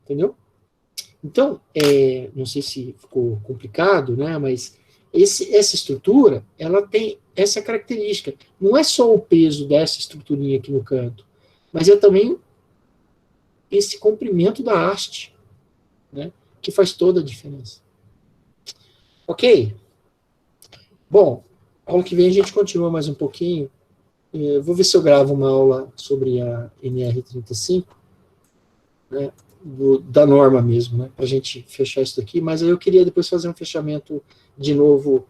Entendeu? Então, não sei se ficou complicado, né, mas essa estrutura, ela tem essa característica. Não é só o peso dessa estruturinha aqui no canto, mas é também esse comprimento da haste, né, que faz toda a diferença. Ok? Bom, aula que vem a gente continua mais um pouquinho. Vou ver se eu gravo uma aula sobre a NR35, né, da norma mesmo, né, para a gente fechar isso daqui, mas aí eu queria depois fazer um fechamento de novo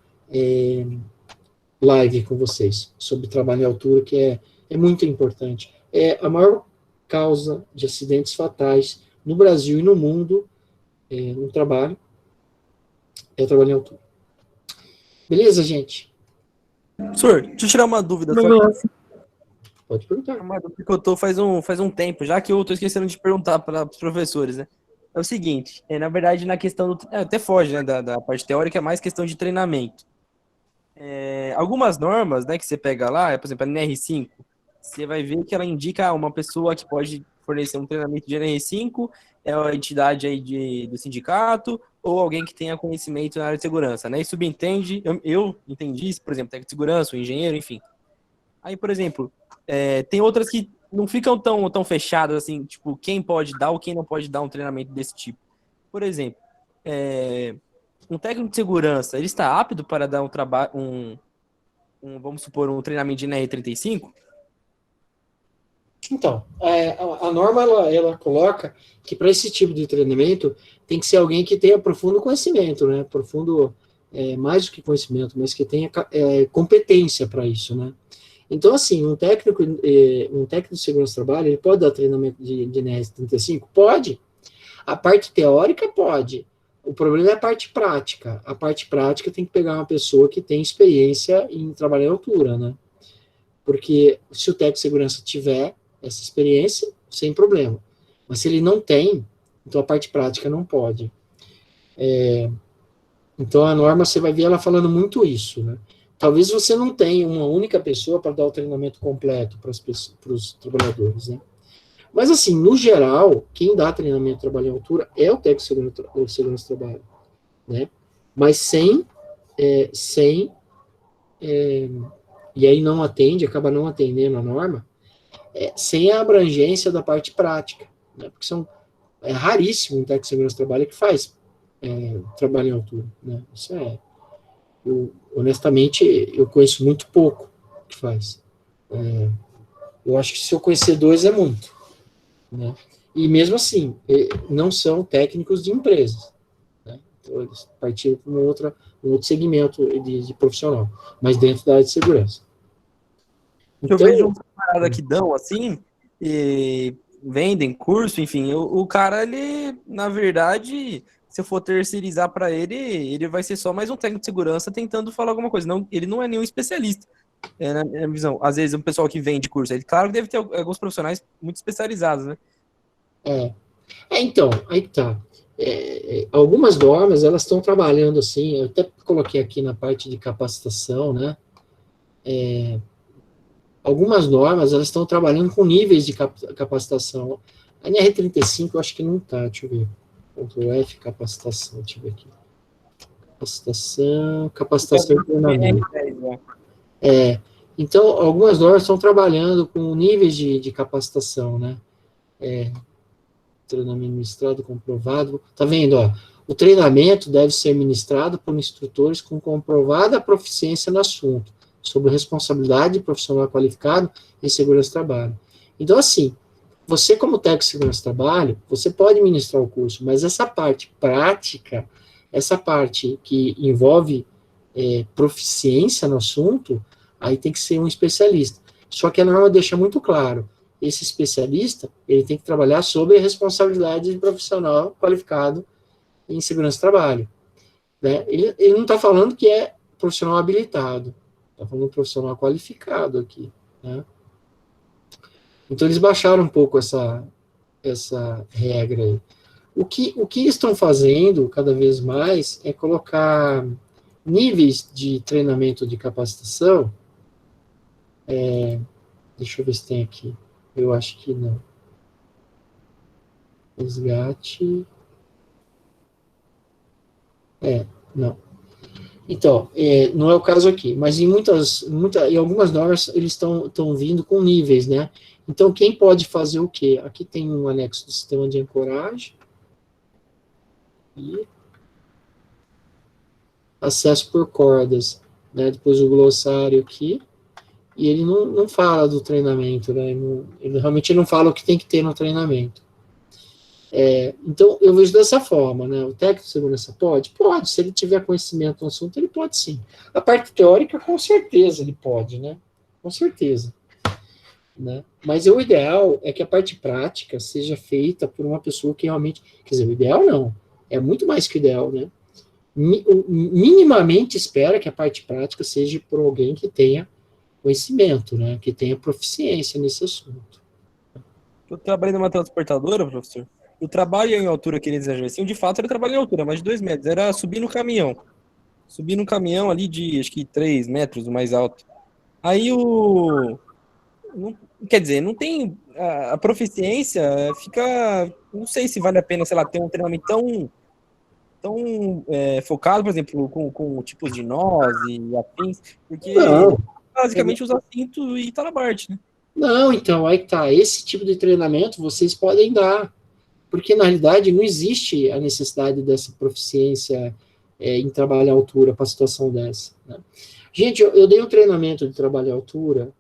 live com vocês, sobre trabalho em altura, que é muito importante. É a maior causa de acidentes fatais no Brasil e no mundo, no trabalho, é o trabalho em altura. Beleza, gente? Professor, deixa eu tirar uma dúvida. Pode perguntar. Uma dúvida que eu tô faz um tempo, já que eu tô esquecendo de perguntar para os professores, né? É o seguinte, na verdade, na questão do... até foge, né, da parte teórica, é mais questão de treinamento. Algumas normas, né, que você pega lá, por exemplo, a NR5, você vai ver que ela indica uma pessoa que pode fornecer um treinamento de NR5, é a entidade aí do sindicato, ou alguém que tenha conhecimento na área de segurança, né? E subentende, eu entendi isso, por exemplo, técnico de segurança, o engenheiro, enfim. Aí, por exemplo, tem outras que não ficam tão fechadas, assim, tipo, quem pode dar ou quem não pode dar um treinamento desse tipo. Por exemplo, um técnico de segurança, ele está apto para dar vamos supor, um treinamento de NR35? Então, a norma, ela coloca que para esse tipo de treinamento tem que ser alguém que tenha profundo conhecimento, né? Profundo, mais do que conhecimento, mas que tenha competência para isso, né? Então, assim, um técnico de segurança do trabalho, ele pode dar treinamento de NR35? Pode. A parte teórica pode. O problema é a parte prática. A parte prática tem que pegar uma pessoa que tem experiência em trabalhar em altura, né? Porque se o técnico de segurança tiver essa experiência, sem problema. Mas se ele não tem, então a parte prática não pode. Então a norma, você vai ver ela falando muito isso, né? Talvez você não tenha uma única pessoa para dar o treinamento completo para os trabalhadores, né? Mas, assim, no geral, quem dá treinamento de trabalho em altura é o técnico de segurança do trabalho, né? Mas e aí não atende, acaba não atendendo a norma, sem a abrangência da parte prática, né? Porque é raríssimo um técnico de segurança do trabalho que faz trabalho em altura, né? Isso honestamente, eu conheço muito pouco que faz. Eu acho que se eu conhecer 2 é muito, né? E mesmo assim, não são técnicos de empresas, né? Então, eles partiram para um outro segmento de profissional, mas dentro da área de segurança. Então, eu vejo uma parada que dão assim, e vendem curso, enfim, o cara, ele, na verdade, se eu for terceirizar para ele vai ser só mais um técnico de segurança tentando falar alguma coisa. Não, ele não é nenhum especialista. Na minha visão, às vezes um pessoal que vende curso, ele, claro que deve ter alguns profissionais muito especializados, né? Então, aí que tá. Algumas normas, elas estão trabalhando assim, eu até coloquei aqui na parte de capacitação, né? Algumas normas, elas estão trabalhando com níveis de capacitação. A NR35, eu acho que não tá, deixa eu ver. Ctrl F, capacitação, deixa eu ver aqui. Capacitação e treinamento. Então, algumas normas estão trabalhando com níveis de capacitação, né? Treinamento ministrado, comprovado. Tá vendo, ó? O treinamento deve ser ministrado por instrutores com comprovada proficiência no assunto, sobre responsabilidade profissional qualificado em segurança do trabalho. Então, assim, você como técnico de segurança do trabalho, você pode ministrar o curso, mas essa parte prática, essa parte que envolve proficiência no assunto, aí tem que ser um especialista. Só que a norma deixa muito claro, esse especialista, ele tem que trabalhar sobre a responsabilidade de profissional qualificado em segurança do trabalho. Né? Ele não está falando que é profissional habilitado, está falando profissional qualificado aqui. Né? Então, eles baixaram um pouco essa regra aí. O que eles estão fazendo, cada vez mais, é colocar níveis de treinamento de capacitação. Deixa eu ver se tem aqui. Eu acho que não. Resgate. Não. Então, não é o caso aqui, mas em algumas normas eles estão vindo com níveis, né? Então, quem pode fazer o quê? Aqui tem um anexo do sistema de ancoragem. E acesso por cordas, né? Depois o glossário aqui. E ele não fala do treinamento, né? Ele realmente não fala o que tem que ter no treinamento. Então, eu vejo dessa forma, né? O técnico de segurança pode? Pode. Se ele tiver conhecimento no assunto, ele pode sim. A parte teórica, com certeza, ele pode, né? Com certeza. Né? Mas o ideal é que a parte prática seja feita por uma pessoa que realmente... Quer dizer, o ideal não. É muito mais que o ideal, né? Minimamente espera que a parte prática seja por alguém que tenha conhecimento, né? Que tenha proficiência nesse assunto. Eu trabalhei numa transportadora, professor. O trabalho em altura que eles exerciam, de fato, era trabalho em altura, mais de 2 metros. Era subir no caminhão. Subir no caminhão ali de, acho que 3 metros, o mais alto. Aí quer dizer, não tem... A proficiência fica... Não sei se vale a pena, sei lá, ter um treinamento tão focado, por exemplo, com tipos de nós e afins, porque Não. basicamente usa cinto e talabarte, né? Não, então, aí tá. Esse tipo de treinamento vocês podem dar. Porque, na realidade, não existe a necessidade dessa proficiência em trabalho à altura para situação dessa. Né? Gente, eu dei um treinamento de trabalho à altura.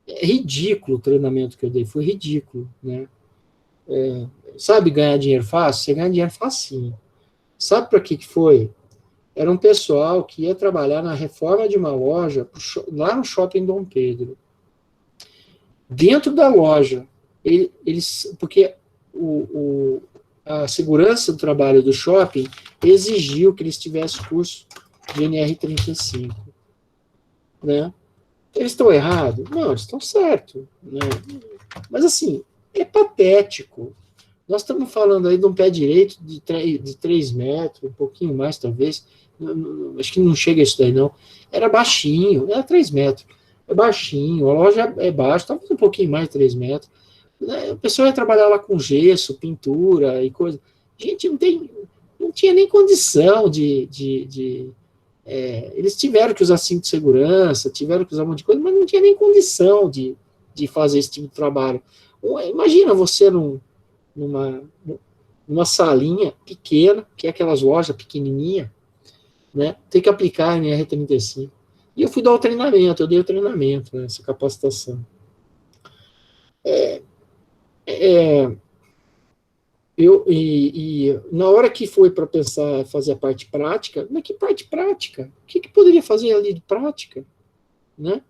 É ridículo o treinamento que eu dei, foi ridículo. Né? Sabe ganhar dinheiro fácil? Você ganha dinheiro facinho. Sabe para que foi? Era um pessoal que ia trabalhar na reforma de uma loja lá no Shopping Dom Pedro. Dentro da loja, porque a segurança do trabalho do shopping exigiu que eles tivessem curso de NR35. Né? Eles estão errados? Não, eles estão certos. Né? Mas, assim, é patético. Nós estamos falando aí de um pé direito de 3 metros, um pouquinho mais, talvez. Acho que não chega a isso daí, não. Era baixinho, era 3 metros. É baixinho, a loja é baixa, talvez um pouquinho mais de 3 metros. O pessoal ia trabalhar lá com gesso, pintura e coisa. Gente, não tinha nem condição eles tiveram que usar cinto de segurança, tiveram que usar um monte de coisa, mas não tinha nem condição de fazer esse tipo de trabalho. Imagina você numa salinha pequena, que é aquelas lojas pequenininhas, né, ter que aplicar a NR35. E eu fui dar o treinamento, eu dei o treinamento, né, essa capacitação. Na hora que foi para pensar fazer a parte prática, mas que parte prática? O que poderia fazer ali de prática? Né?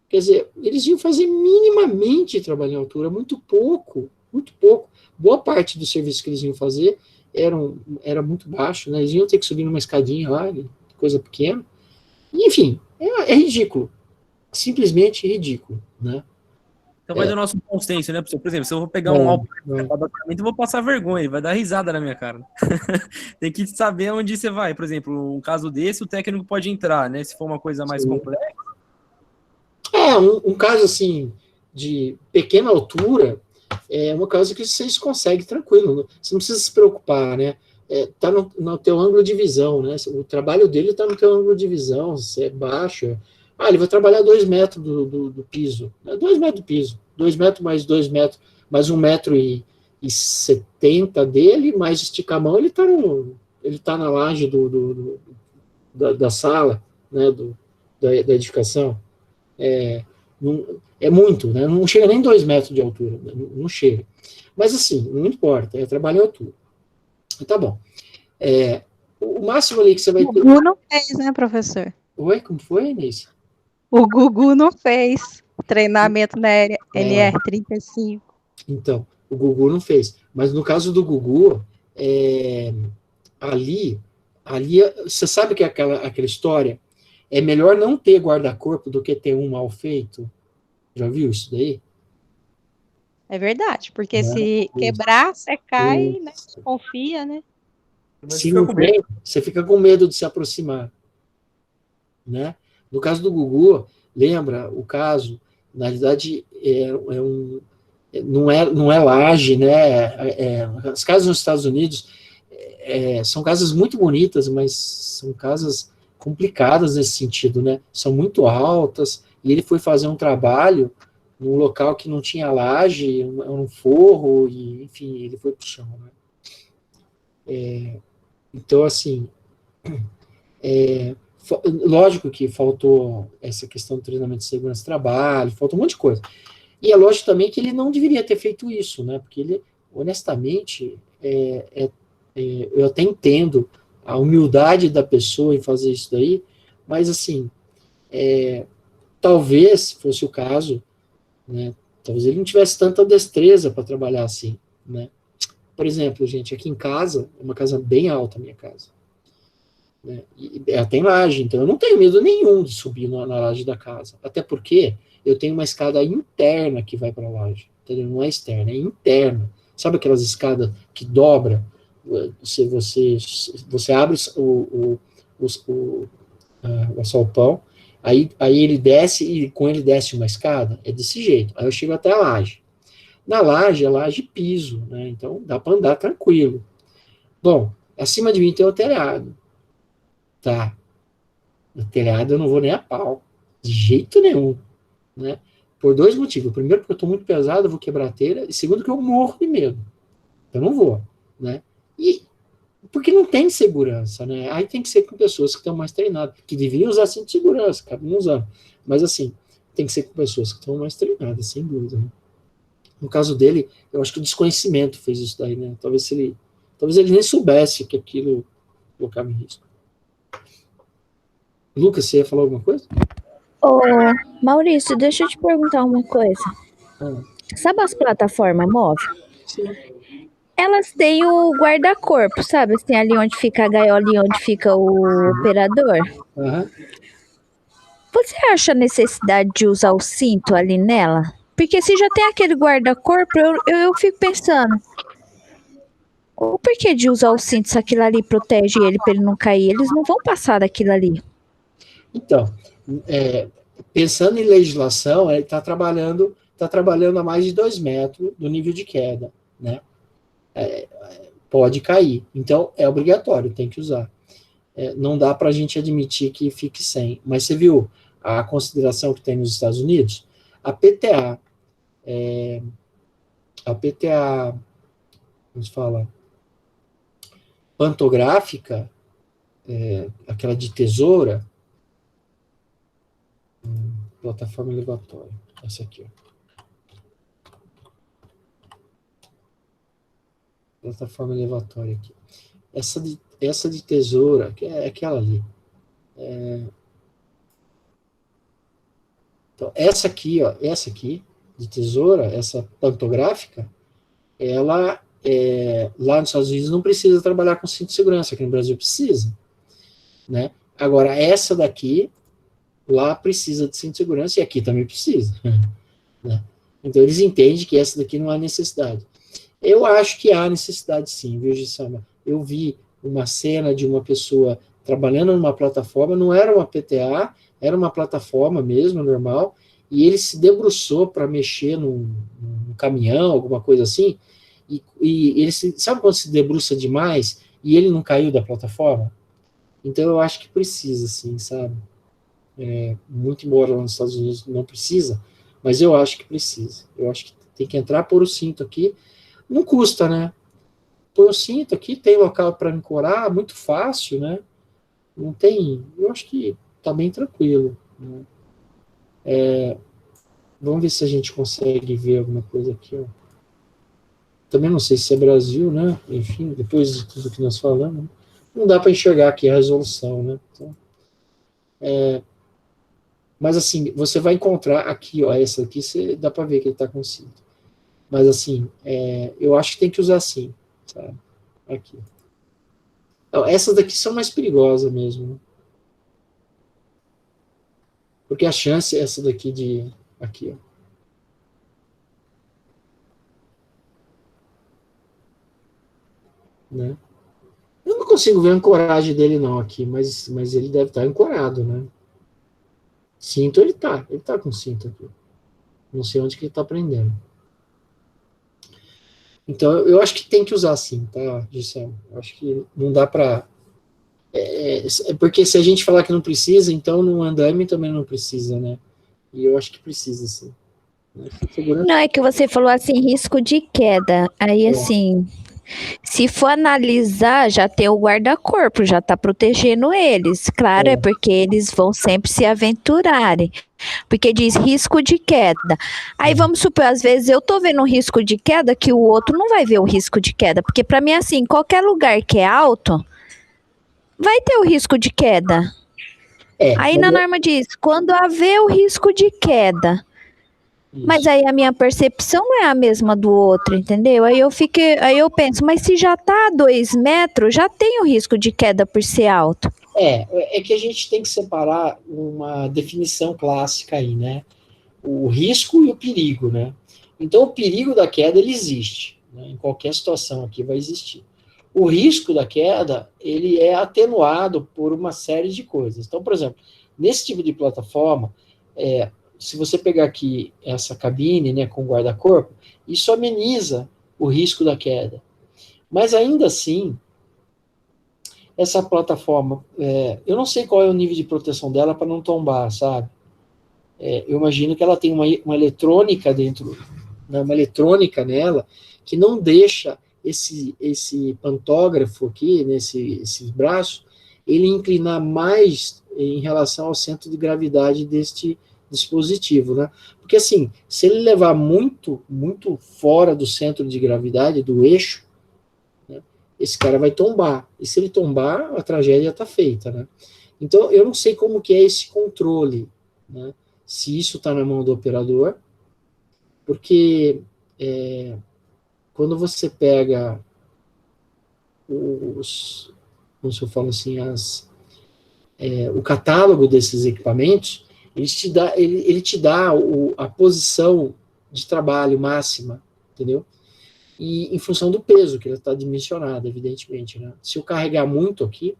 Quer dizer, eles iam fazer minimamente trabalho em altura, muito pouco, muito pouco. Boa parte do serviço que eles iam fazer era muito baixo, né? Eles iam ter que subir numa escadinha lá, coisa pequena. Enfim, é ridículo. Simplesmente ridículo, né? Então vai do nosso bom senso, né, professor? Por exemplo, se eu vou pegar um álbum para tratamento, eu vou passar vergonha, ele vai dar risada na minha cara. Tem que saber onde você vai. Por exemplo, um caso desse, o técnico pode entrar, né? Se for uma coisa mais complexa. Um caso assim, de pequena altura, é uma coisa que vocês conseguem tranquilo. Você não precisa se preocupar, né? Tá no teu ângulo de visão, né? O trabalho dele está no teu ângulo de visão, se é baixo. Ele vai trabalhar 2 metros do piso. 2 metros do piso. 2 metros mais 2 metros, mais 1,70 m dele, mais estica a mão, ele está na laje da sala, né, da edificação, é muito, né? Não chega nem 2 metros de altura, não chega. Mas assim, não importa, é trabalho em altura. Tá bom. O máximo ali que você vai ter... O Gugu não fez, né, professor? Oi, como foi, Inês? O Gugu não fez treinamento na NR35. Então, o Gugu não fez. Mas no caso do Gugu, ali, você sabe que é aquela história? É melhor não ter guarda-corpo do que ter um mal feito. Já viu isso daí? É verdade, porque Não, se quebrar, você cai, né? Confia, né? Se não tem, você fica com medo de se aproximar. Né? No caso do Gugu, lembra o caso, na realidade, não é laje, né? As casas nos Estados Unidos são casas muito bonitas, mas são casas complicadas nesse sentido, né? São muito altas, e ele foi fazer um trabalho num local que não tinha laje, um forro, e, enfim, ele foi para o chão, né? Então, assim, lógico que faltou essa questão do treinamento de segurança do trabalho, faltou um monte de coisa. E é lógico também que ele não deveria ter feito isso, né? Porque ele, honestamente, eu até entendo a humildade da pessoa em fazer isso daí, mas, assim, talvez fosse o caso, né? Talvez ele não tivesse tanta destreza para trabalhar assim, né? Por exemplo, gente, aqui em casa, é uma casa bem alta a minha casa, né? E ela tem laje, então eu não tenho medo nenhum de subir na laje da casa, até porque eu tenho uma escada interna que vai para a laje, entendeu? Não é externa, é interna. Sabe aquelas escadas que dobra? Você abre o assalpão, aí ele desce e com ele desce uma escada, é desse jeito. Aí eu chego até a laje. Na laje, é laje piso, né? Então dá para andar tranquilo. Bom, acima de mim tem o telhado. Tá. No telhado eu não vou nem a pau. De jeito nenhum. Né? Por 2 motivos. Primeiro, porque eu estou muito pesado, eu vou quebrar a telha. E segundo, que eu morro de medo. Eu não vou. Né? E porque não tem segurança. Né? Aí tem que ser com pessoas que estão mais treinadas. Que deviam usar cinto de segurança, acabam não usando. Mas assim, tem que ser com pessoas que estão mais treinadas, sem dúvida. Né? No caso dele, eu acho que o desconhecimento fez isso daí, né? Talvez ele nem soubesse que aquilo colocava em risco. Lucas, você ia falar alguma coisa? Ô, Maurício, deixa eu te perguntar uma coisa. Sabe as plataformas móveis? Sim. Elas têm o guarda-corpo, sabe? Tem ali onde fica a gaiola e onde fica o operador. Uhum. Você acha a necessidade de usar o cinto ali nela? Porque se já tem aquele guarda-corpo, eu fico pensando, o porquê de usar o cinto se aquilo ali protege ele para ele não cair? Eles não vão passar daquilo ali. Então, pensando em legislação, ele está trabalhando a mais de 2 metros do nível de queda, né? Pode cair. Então, é obrigatório, tem que usar. Não dá para a gente admitir que fique sem. Mas você viu a consideração que tem nos Estados Unidos? A PTA, como se fala, pantográfica, aquela de tesoura, plataforma elevatória, essa aqui, ó. Plataforma elevatória aqui. Essa de tesoura, que é aquela ali. Então, essa aqui, de tesoura, essa pantográfica, ela, lá nos Estados Unidos, não precisa trabalhar com cinto de segurança, aqui no Brasil precisa. Né? Agora, essa daqui, lá precisa de cinto de segurança e aqui também precisa. Né? Então, eles entendem que essa daqui não há necessidade. Eu acho que há necessidade sim, viu, Gisama? Eu vi uma cena de uma pessoa trabalhando numa plataforma, não era uma PTA, era uma plataforma mesmo, normal, e ele se debruçou para mexer num caminhão, alguma coisa assim, e ele sabe quando se debruça demais e ele não caiu da plataforma? Então eu acho que precisa, sim, sabe? Muito embora lá nos Estados Unidos não precisa, mas eu acho que precisa. Eu acho que tem que entrar por o cinto aqui. Não custa, né? Põe o cinto aqui, tem local para ancorar, muito fácil, né? Não tem. Eu acho que tá bem tranquilo. né? Vamos ver se a gente consegue ver alguma coisa aqui, ó. Também não sei se é Brasil, né? Enfim, depois de tudo que nós falamos, não dá para enxergar aqui a resolução, né? Então, mas assim, você vai encontrar aqui, ó, essa aqui, dá para ver que ele está com cinto. Mas assim, eu acho que tem que usar assim, sabe? Aqui. Então, essas daqui são mais perigosas mesmo, né? Porque a chance é essa daqui de... Aqui, ó. Né? Eu não consigo ver a ancoragem dele não aqui, mas ele deve estar ancorado, né? Cinto ele tá com cinto aqui. Não sei onde que ele tá prendendo. Então eu acho que tem que usar assim, tá, Gisele? Eu acho que não dá pra... porque se a gente falar que não precisa, então no andaime também não precisa, né? E eu acho que precisa, sim. Né? Não, é que você falou assim, risco de queda. Aí, assim, se for analisar, já tem o guarda-corpo, já tá protegendo eles. Claro, é porque eles vão sempre se aventurarem. Porque diz risco de queda. Aí vamos supor, às vezes eu tô vendo um risco de queda que o outro não vai ver o risco de queda. Porque para mim, assim, qualquer lugar que é alto, vai ter o risco de queda. Aí na norma diz, quando haver o risco de queda. Isso. Mas aí a minha percepção não é a mesma do outro, entendeu? Aí eu penso, mas se já tá a 2 metros, já tem o risco de queda por ser alto. É que a gente tem que separar uma definição clássica aí, né? O risco e o perigo, né? Então o perigo da queda, ele existe, né? Em qualquer situação aqui vai existir. O risco da queda, ele é atenuado por uma série de coisas. Então, por exemplo, nesse tipo de plataforma, se você pegar aqui essa cabine, né, com guarda-corpo, isso ameniza o risco da queda. Mas ainda assim, essa plataforma, eu não sei qual é o nível de proteção dela para não tombar, sabe? Eu imagino que ela tem uma eletrônica dentro, né, uma eletrônica nela, que não deixa esse pantógrafo aqui, esse braço, ele inclinar mais em relação ao centro de gravidade deste dispositivo, né? Porque assim, se ele levar muito, muito fora do centro de gravidade, do eixo, né, esse cara vai tombar. E se ele tombar, a tragédia está feita, né? Então, eu não sei como que é esse controle, né? Se isso está na mão do operador, porque quando você pega como se eu falo assim, o catálogo desses equipamentos, ele te dá a posição de trabalho máxima, entendeu? E em função do peso, que ele está dimensionado, evidentemente, né? Se eu carregar muito aqui,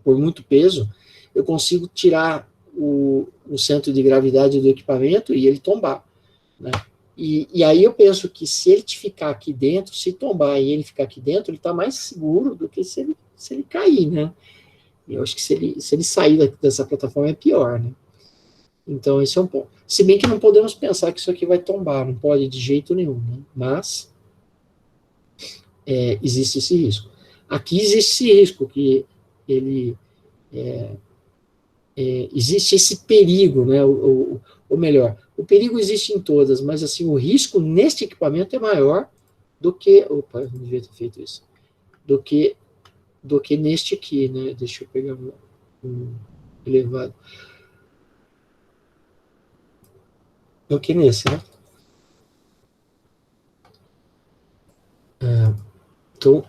por muito peso, eu consigo tirar o centro de gravidade do equipamento e ele tombar, né? E aí eu penso que se ele ficar aqui dentro, se tombar e ele ficar aqui dentro, ele está mais seguro do que se ele cair, né? Eu acho que se ele sair dessa plataforma é pior, né? Então esse é um ponto. Se bem que não podemos pensar que isso aqui vai tombar, não pode de jeito nenhum, né? Mas existe esse risco. Aqui existe esse risco, que ele... existe esse perigo, né? Ou melhor, o perigo existe em todas, mas assim, o risco neste equipamento é maior do que... Opa, eu não devia ter feito isso. Do que neste aqui, né? Deixa eu pegar um elevado. Do que nesse, né? Então,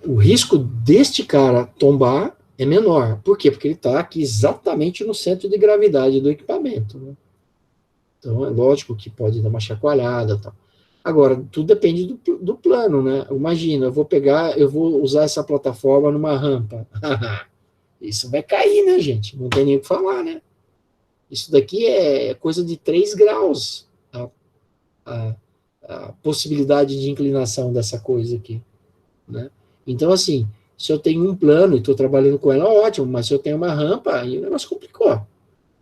o risco deste cara tombar é menor. Por quê? Porque ele está aqui exatamente no centro de gravidade do equipamento, né? Então, é lógico que pode dar uma chacoalhada e tal. Agora, tudo depende do plano, né? Imagina, eu vou usar essa plataforma numa rampa. Isso vai cair, né, gente? Não tem nem o que falar, né? Isso daqui é coisa de 3 graus, a possibilidade de inclinação dessa coisa aqui, né? Então, assim, se eu tenho um plano e estou trabalhando com ela, ótimo, mas se eu tenho uma rampa, aí o negócio complicou,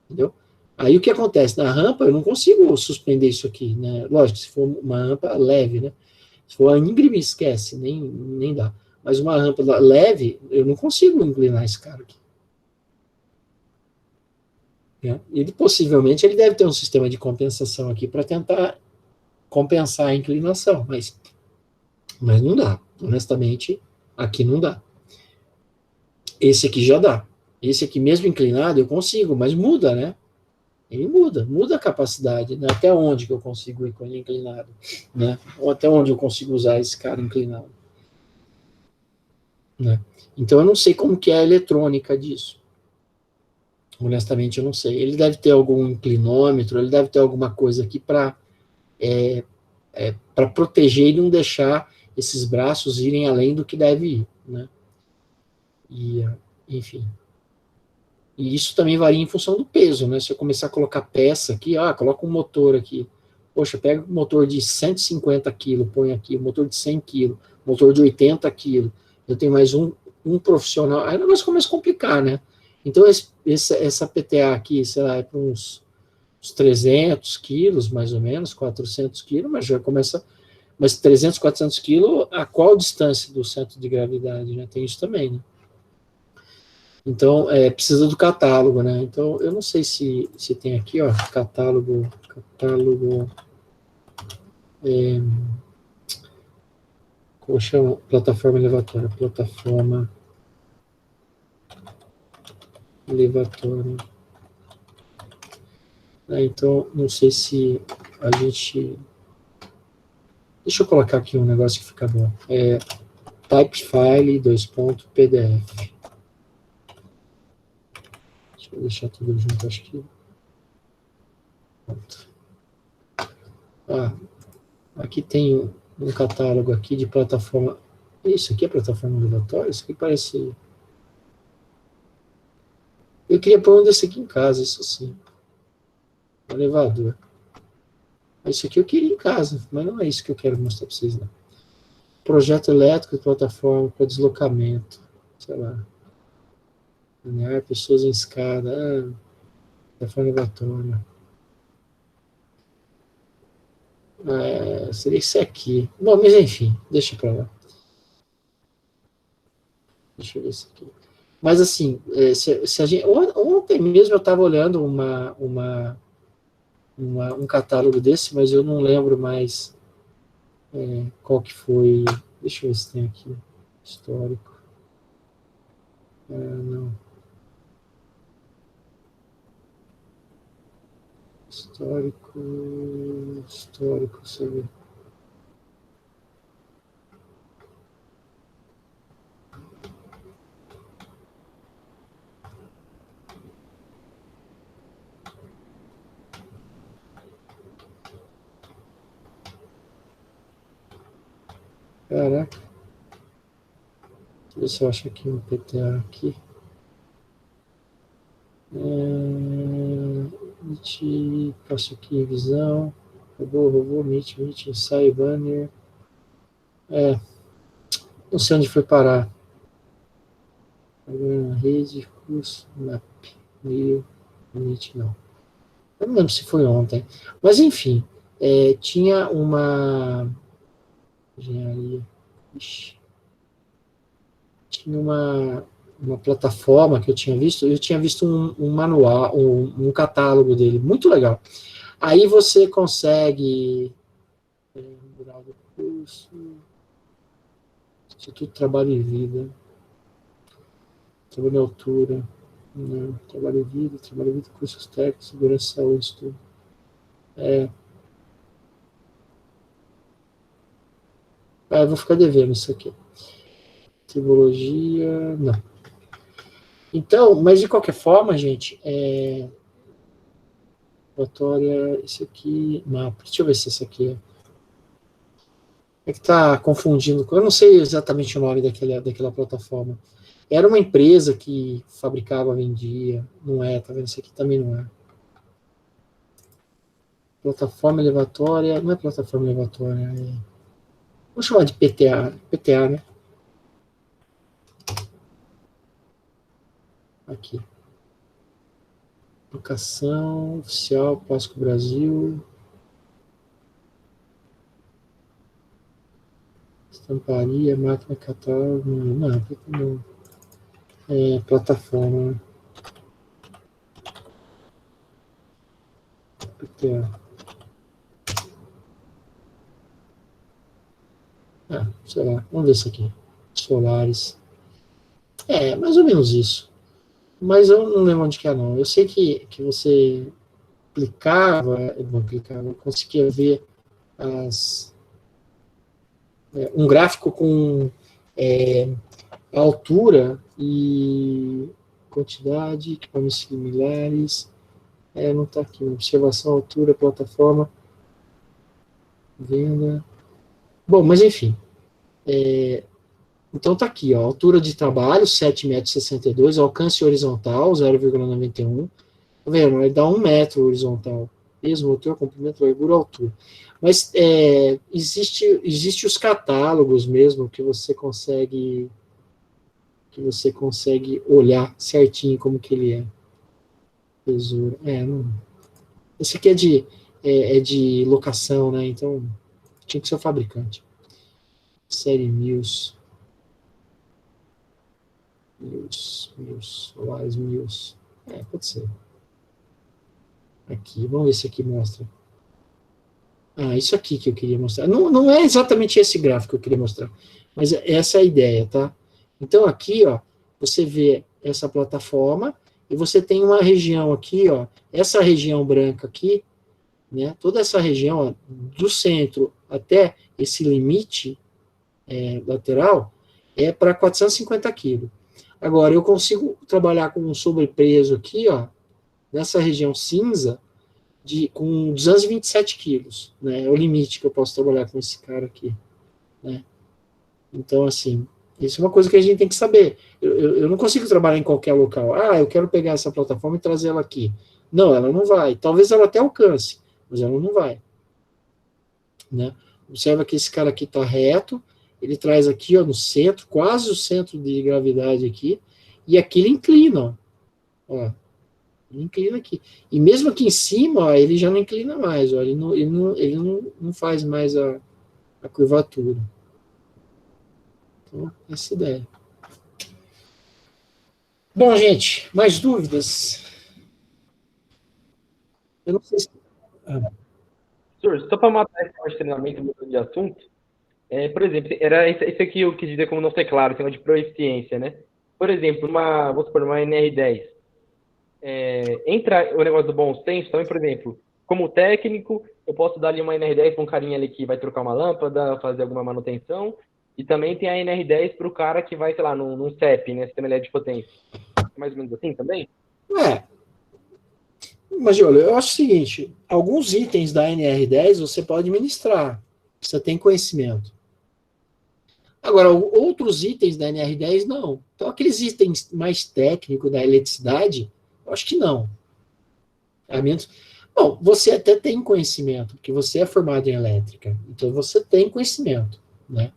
entendeu? Aí o que acontece? Na rampa eu não consigo suspender isso aqui, né? Lógico, se for uma rampa leve, né? Se for a íngreme, esquece, nem dá. Mas uma rampa leve, eu não consigo inclinar esse cara aqui. né? Ele possivelmente ele deve ter um sistema de compensação aqui para tentar compensar a inclinação, mas não dá. Honestamente, aqui não dá. Esse aqui já dá. Esse aqui, mesmo inclinado, eu consigo, mas muda, né? Ele muda a capacidade, né? Até onde que eu consigo ir com ele inclinado, né? Ou até onde eu consigo usar esse cara inclinado, né? Então, eu não sei como que é a eletrônica disso. Honestamente, eu não sei. Ele deve ter algum inclinômetro, ele deve ter alguma coisa aqui para para proteger e não deixar esses braços irem além do que deve ir, né? E, enfim. E isso também varia em função do peso, né? Se eu começar a colocar peça aqui, coloca um motor aqui. Poxa, pega um motor de 150 kg, põe aqui, um motor de 100 kg, motor de 80 kg. Eu tenho mais um profissional. Aí o negócio começa a complicar, né? Então, essa PTA aqui, sei lá, é para uns 300 quilos, mais ou menos, 400 quilos, mas já começa. Mas 300, 400 quilos, a qual distância do centro de gravidade, né? Tem isso também, né? Então, precisa do catálogo, né? Então, eu não sei se tem aqui, ó, catálogo, como chama? Plataforma elevatória, então, não sei se a gente... Deixa eu colocar aqui um negócio que fica bom. Typefile, PDF. Deixa eu deixar tudo junto, acho que... Pronto. Aqui tem um catálogo aqui de plataforma... Isso aqui é plataforma elevatória? Isso aqui parece... Eu queria pôr um desse aqui em casa, isso sim. Um elevador. Isso aqui eu queria em casa, mas não é isso que eu quero mostrar para vocês, não. Projeto elétrico de plataforma para deslocamento. Sei lá. Linear, pessoas em escada. Plataforma elevatória. Seria isso aqui. Bom, mas enfim, deixa para lá. Deixa eu ver isso aqui. Mas assim, se a gente, ontem mesmo eu estava olhando um catálogo desse, mas eu não lembro mais qual que foi. Deixa eu ver se tem aqui. Histórico. Não. Histórico, você vê. Caraca. Deixa eu ver se eu acho aqui um PTA aqui. Passo aqui visão. Robô, Meet, ensaio, banner. Não sei onde foi parar. Rede, curso, map, meio, Meet, não. Eu não lembro se foi ontem. Mas enfim, tinha uma engenharia. Tinha uma plataforma que eu tinha visto um manual, um catálogo dele, muito legal. Aí você consegue rural do curso, Instituto Trabalho e Vida, Trabalho em Altura, não, Trabalho e Vida, cursos técnicos, segurança, saúde, estudo. Eu vou ficar devendo isso aqui. Tribologia, não. Então, mas de qualquer forma, gente, relatória, esse aqui, mapa, deixa eu ver se esse aqui é que tá confundindo, eu não sei exatamente o nome daquela plataforma. Era uma empresa que fabricava, vendia, não é, tá vendo? Esse aqui também não é. Plataforma elevatória, não é plataforma elevatória, vou chamar de PTA, né? Aqui. Educação oficial, Pasco Brasil. Estamparia, máquina, catálogo. Não. Plataforma. que é? Ah, sei lá, vamos ver isso aqui. Solares. É, mais ou menos isso. Mas eu não lembro onde que é, não. Eu sei que você eu conseguia ver um gráfico com a altura e quantidade, equipamentos similares. Não está aqui. Observação, altura, plataforma, venda. Bom, mas enfim. Então está aqui, ó, altura de trabalho, 7,62 metros, alcance horizontal, 0,91. Tá vendo? Ele dá 1 metro horizontal. Peso, motor, comprimento, largura, altura. Mas existe os catálogos mesmo que você consegue olhar certinho como que ele é. Tesouro. Esse aqui é de locação, né? Então tinha que ser o fabricante. Série Mills, Solares Mills. Pode ser. Aqui, vamos ver se aqui mostra. Isso aqui que eu queria mostrar. Não é exatamente esse gráfico que eu queria mostrar, mas essa é a ideia, tá? Então aqui, ó, você vê essa plataforma e você tem uma região aqui, ó, essa região branca aqui, né? Toda essa região, ó, do centro até esse limite lateral é para 450 quilos. Agora, eu consigo trabalhar com um sobrepeso aqui, ó, nessa região cinza, com 227 quilos, né? É o limite que eu posso trabalhar com esse cara aqui, né? Então, assim, isso é uma coisa que a gente tem que saber. Eu não consigo trabalhar em qualquer local. Eu quero pegar essa plataforma e trazer ela aqui. Não, ela não vai. Talvez ela até alcance, mas ela não vai, né? Observa que esse cara aqui está reto, ele traz aqui, ó, no centro, quase o centro de gravidade aqui, e aqui ele inclina, ó. Ele inclina aqui. E mesmo aqui em cima, ó, ele já não inclina mais, ó, ele não faz mais a curvatura. Então, essa ideia. Bom, gente, mais dúvidas? Eu não sei se... Professor, só para matar esse negócio de treinamento, mudando de assunto, por exemplo, era esse aqui eu quis dizer como não ser claro, esse negócio de proficiência, né? Por exemplo, vamos supor, uma NR10. Entra o negócio do bom senso também, por exemplo, como técnico, eu posso dar ali uma NR10 para um carinha ali que vai trocar uma lâmpada, fazer alguma manutenção, e também tem a NR10 para o cara que vai, sei lá, num CEP, né, sistema elétrico de potência. Mais ou menos assim também? Mas, olha, eu acho o seguinte, alguns itens da NR10 você pode ministrar, você tem conhecimento. Agora, outros itens da NR10, não. Então, aqueles itens mais técnicos da eletricidade, eu acho que não. Bom, você até tem conhecimento, porque você é formado em elétrica, então você tem conhecimento, né?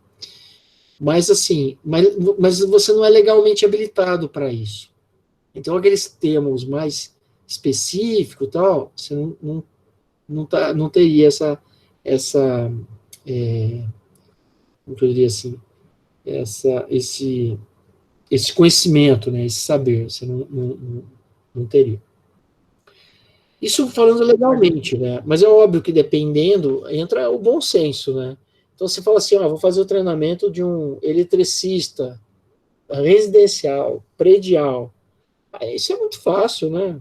Mas, assim, mas você não é legalmente habilitado para isso. Então, aqueles termos mais específicos e tal, você não teria como eu diria assim, esse conhecimento, né, esse saber, você não teria. Isso falando legalmente, né? Mas é óbvio que dependendo, entra o bom senso, né? Então você fala assim, vou fazer o treinamento de um eletricista residencial, predial. Isso é muito fácil, né?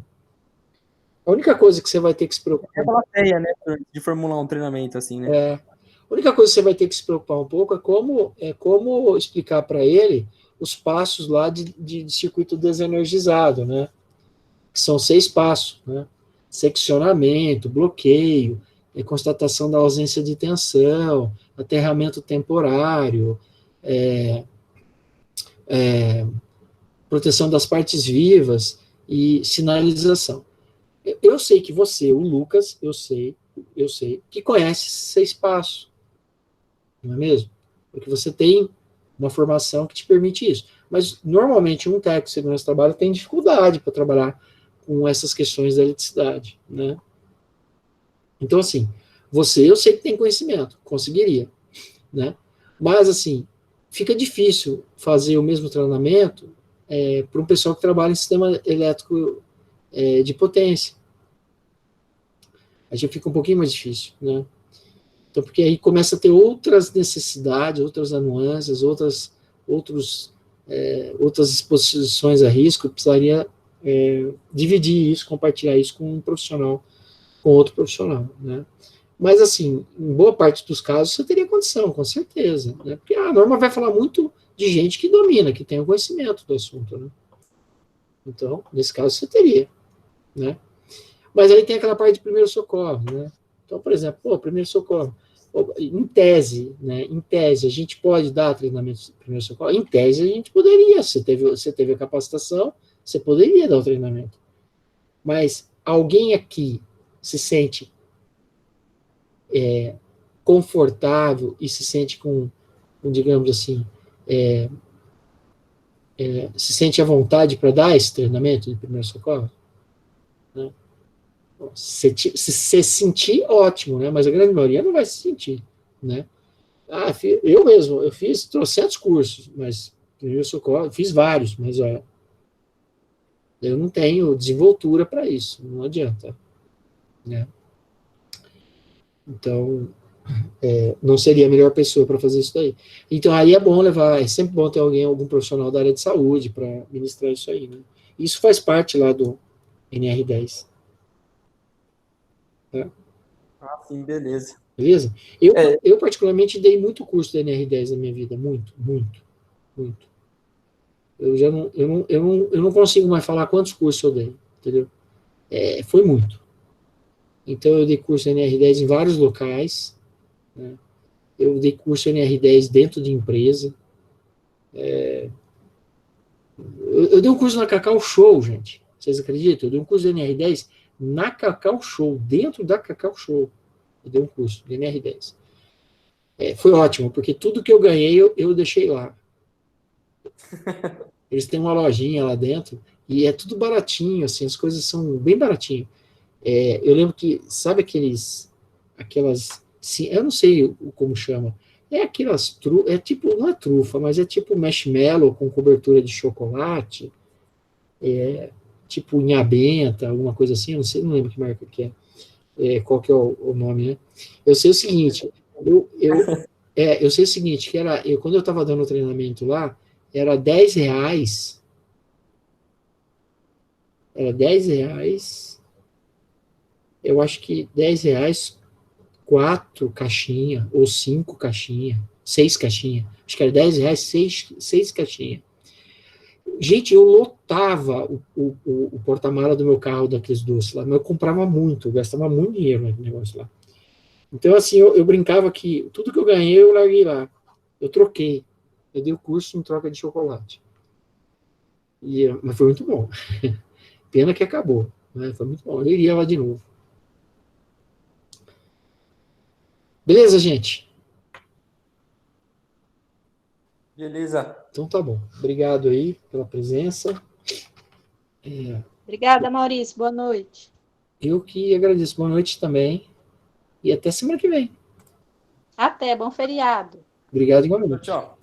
A única coisa que você vai ter que se preocupar... É aquela ideia, né, de formular um treinamento assim, né? A única coisa que você vai ter que se preocupar um pouco é como explicar para ele os passos lá de circuito desenergizado, né? Que são 6 passos, né? Seccionamento, bloqueio, constatação da ausência de tensão, aterramento temporário, proteção das partes vivas e sinalização. Eu sei que você, o Lucas, eu sei que conhece esses 6 passos, não é mesmo? Porque você tem uma formação que te permite isso. Mas, normalmente, um técnico de segurança do trabalho tem dificuldade para trabalhar com essas questões da eletricidade, né? Então, assim, eu sei que tem conhecimento, conseguiria, né? Mas, assim, fica difícil fazer o mesmo treinamento para um pessoal que trabalha em sistema elétrico de potência. Aí já fica um pouquinho mais difícil, né? Então, porque aí começa a ter outras necessidades, outras nuances, outras exposições a risco, precisaria dividir isso, compartilhar isso com um profissional, com outro profissional, né? Mas, assim, em boa parte dos casos, você teria condição, com certeza, né? Porque a norma vai falar muito de gente que domina, que tem o conhecimento do assunto, né? Então, nesse caso, você teria, né? Mas aí tem aquela parte de primeiro socorro, né? Então, por exemplo, primeiro socorro, em tese, né? Em tese, a gente pode dar treinamento de primeiro socorro? Em tese, a gente poderia. Você teve a capacitação, você poderia dar o treinamento. Mas alguém aqui se sente confortável e se sente digamos assim, se sente à vontade para dar esse treinamento de primeiro socorro? Né? Se se sentir, ótimo, né? Mas a grande maioria não vai se sentir, né? Eu mesmo, eu fiz trocentos cursos, mas primeiro socorro, fiz vários, mas eu não tenho desenvoltura para isso, não adianta, né? Então, não seria a melhor pessoa para fazer isso daí. Então, aí é bom levar, é sempre bom ter algum profissional da área de saúde para ministrar isso aí, né? Isso faz parte lá do NR10. Tá? Sim, beleza. Beleza? Eu particularmente, dei muito curso da NR10 na minha vida, muito, muito, muito. Eu não consigo mais falar quantos cursos eu dei, entendeu? Foi muito. Então, eu dei curso NR10 em vários locais, né? Eu dei curso NR10 dentro de empresa. Eu dei um curso na Cacau Show, gente. Vocês acreditam? Eu dei um curso de NR10 na Cacau Show, dentro da Cacau Show. Eu dei um curso de NR10. Foi ótimo, porque tudo que eu ganhei, eu deixei lá. Eles têm uma lojinha lá dentro, e é tudo baratinho, assim, as coisas são bem baratinho. Eu lembro que, sabe aquelas, eu não sei como chama, aquelas, tipo, não é trufa, mas é tipo marshmallow com cobertura de chocolate, tipo inhabenta, alguma coisa assim, eu não sei, não lembro que marca que qual que é o nome, né? Eu sei o seguinte, eu sei o seguinte, quando eu estava dando o treinamento lá, era R$10, eu acho que R$10, 4 caixinhas, ou 5 caixinhas, 6 caixinhas, acho que era R$10, 6 caixinhas. Gente, eu lotava o porta-mala do meu carro daqueles doces lá, mas eu comprava muito, eu gastava muito dinheiro no negócio lá. Então, assim, eu brincava que tudo que eu ganhei, eu larguei lá. Eu troquei. Eu dei o curso em troca de chocolate. Mas foi muito bom. Pena que acabou. Né? Foi muito bom. Eu iria lá de novo. Beleza, gente? Beleza. Então tá bom. Obrigado aí pela presença. Obrigada, Maurício. Boa noite. Eu que agradeço. Boa noite também. E até semana que vem. Até, bom feriado. Obrigado igualmente. Tchau.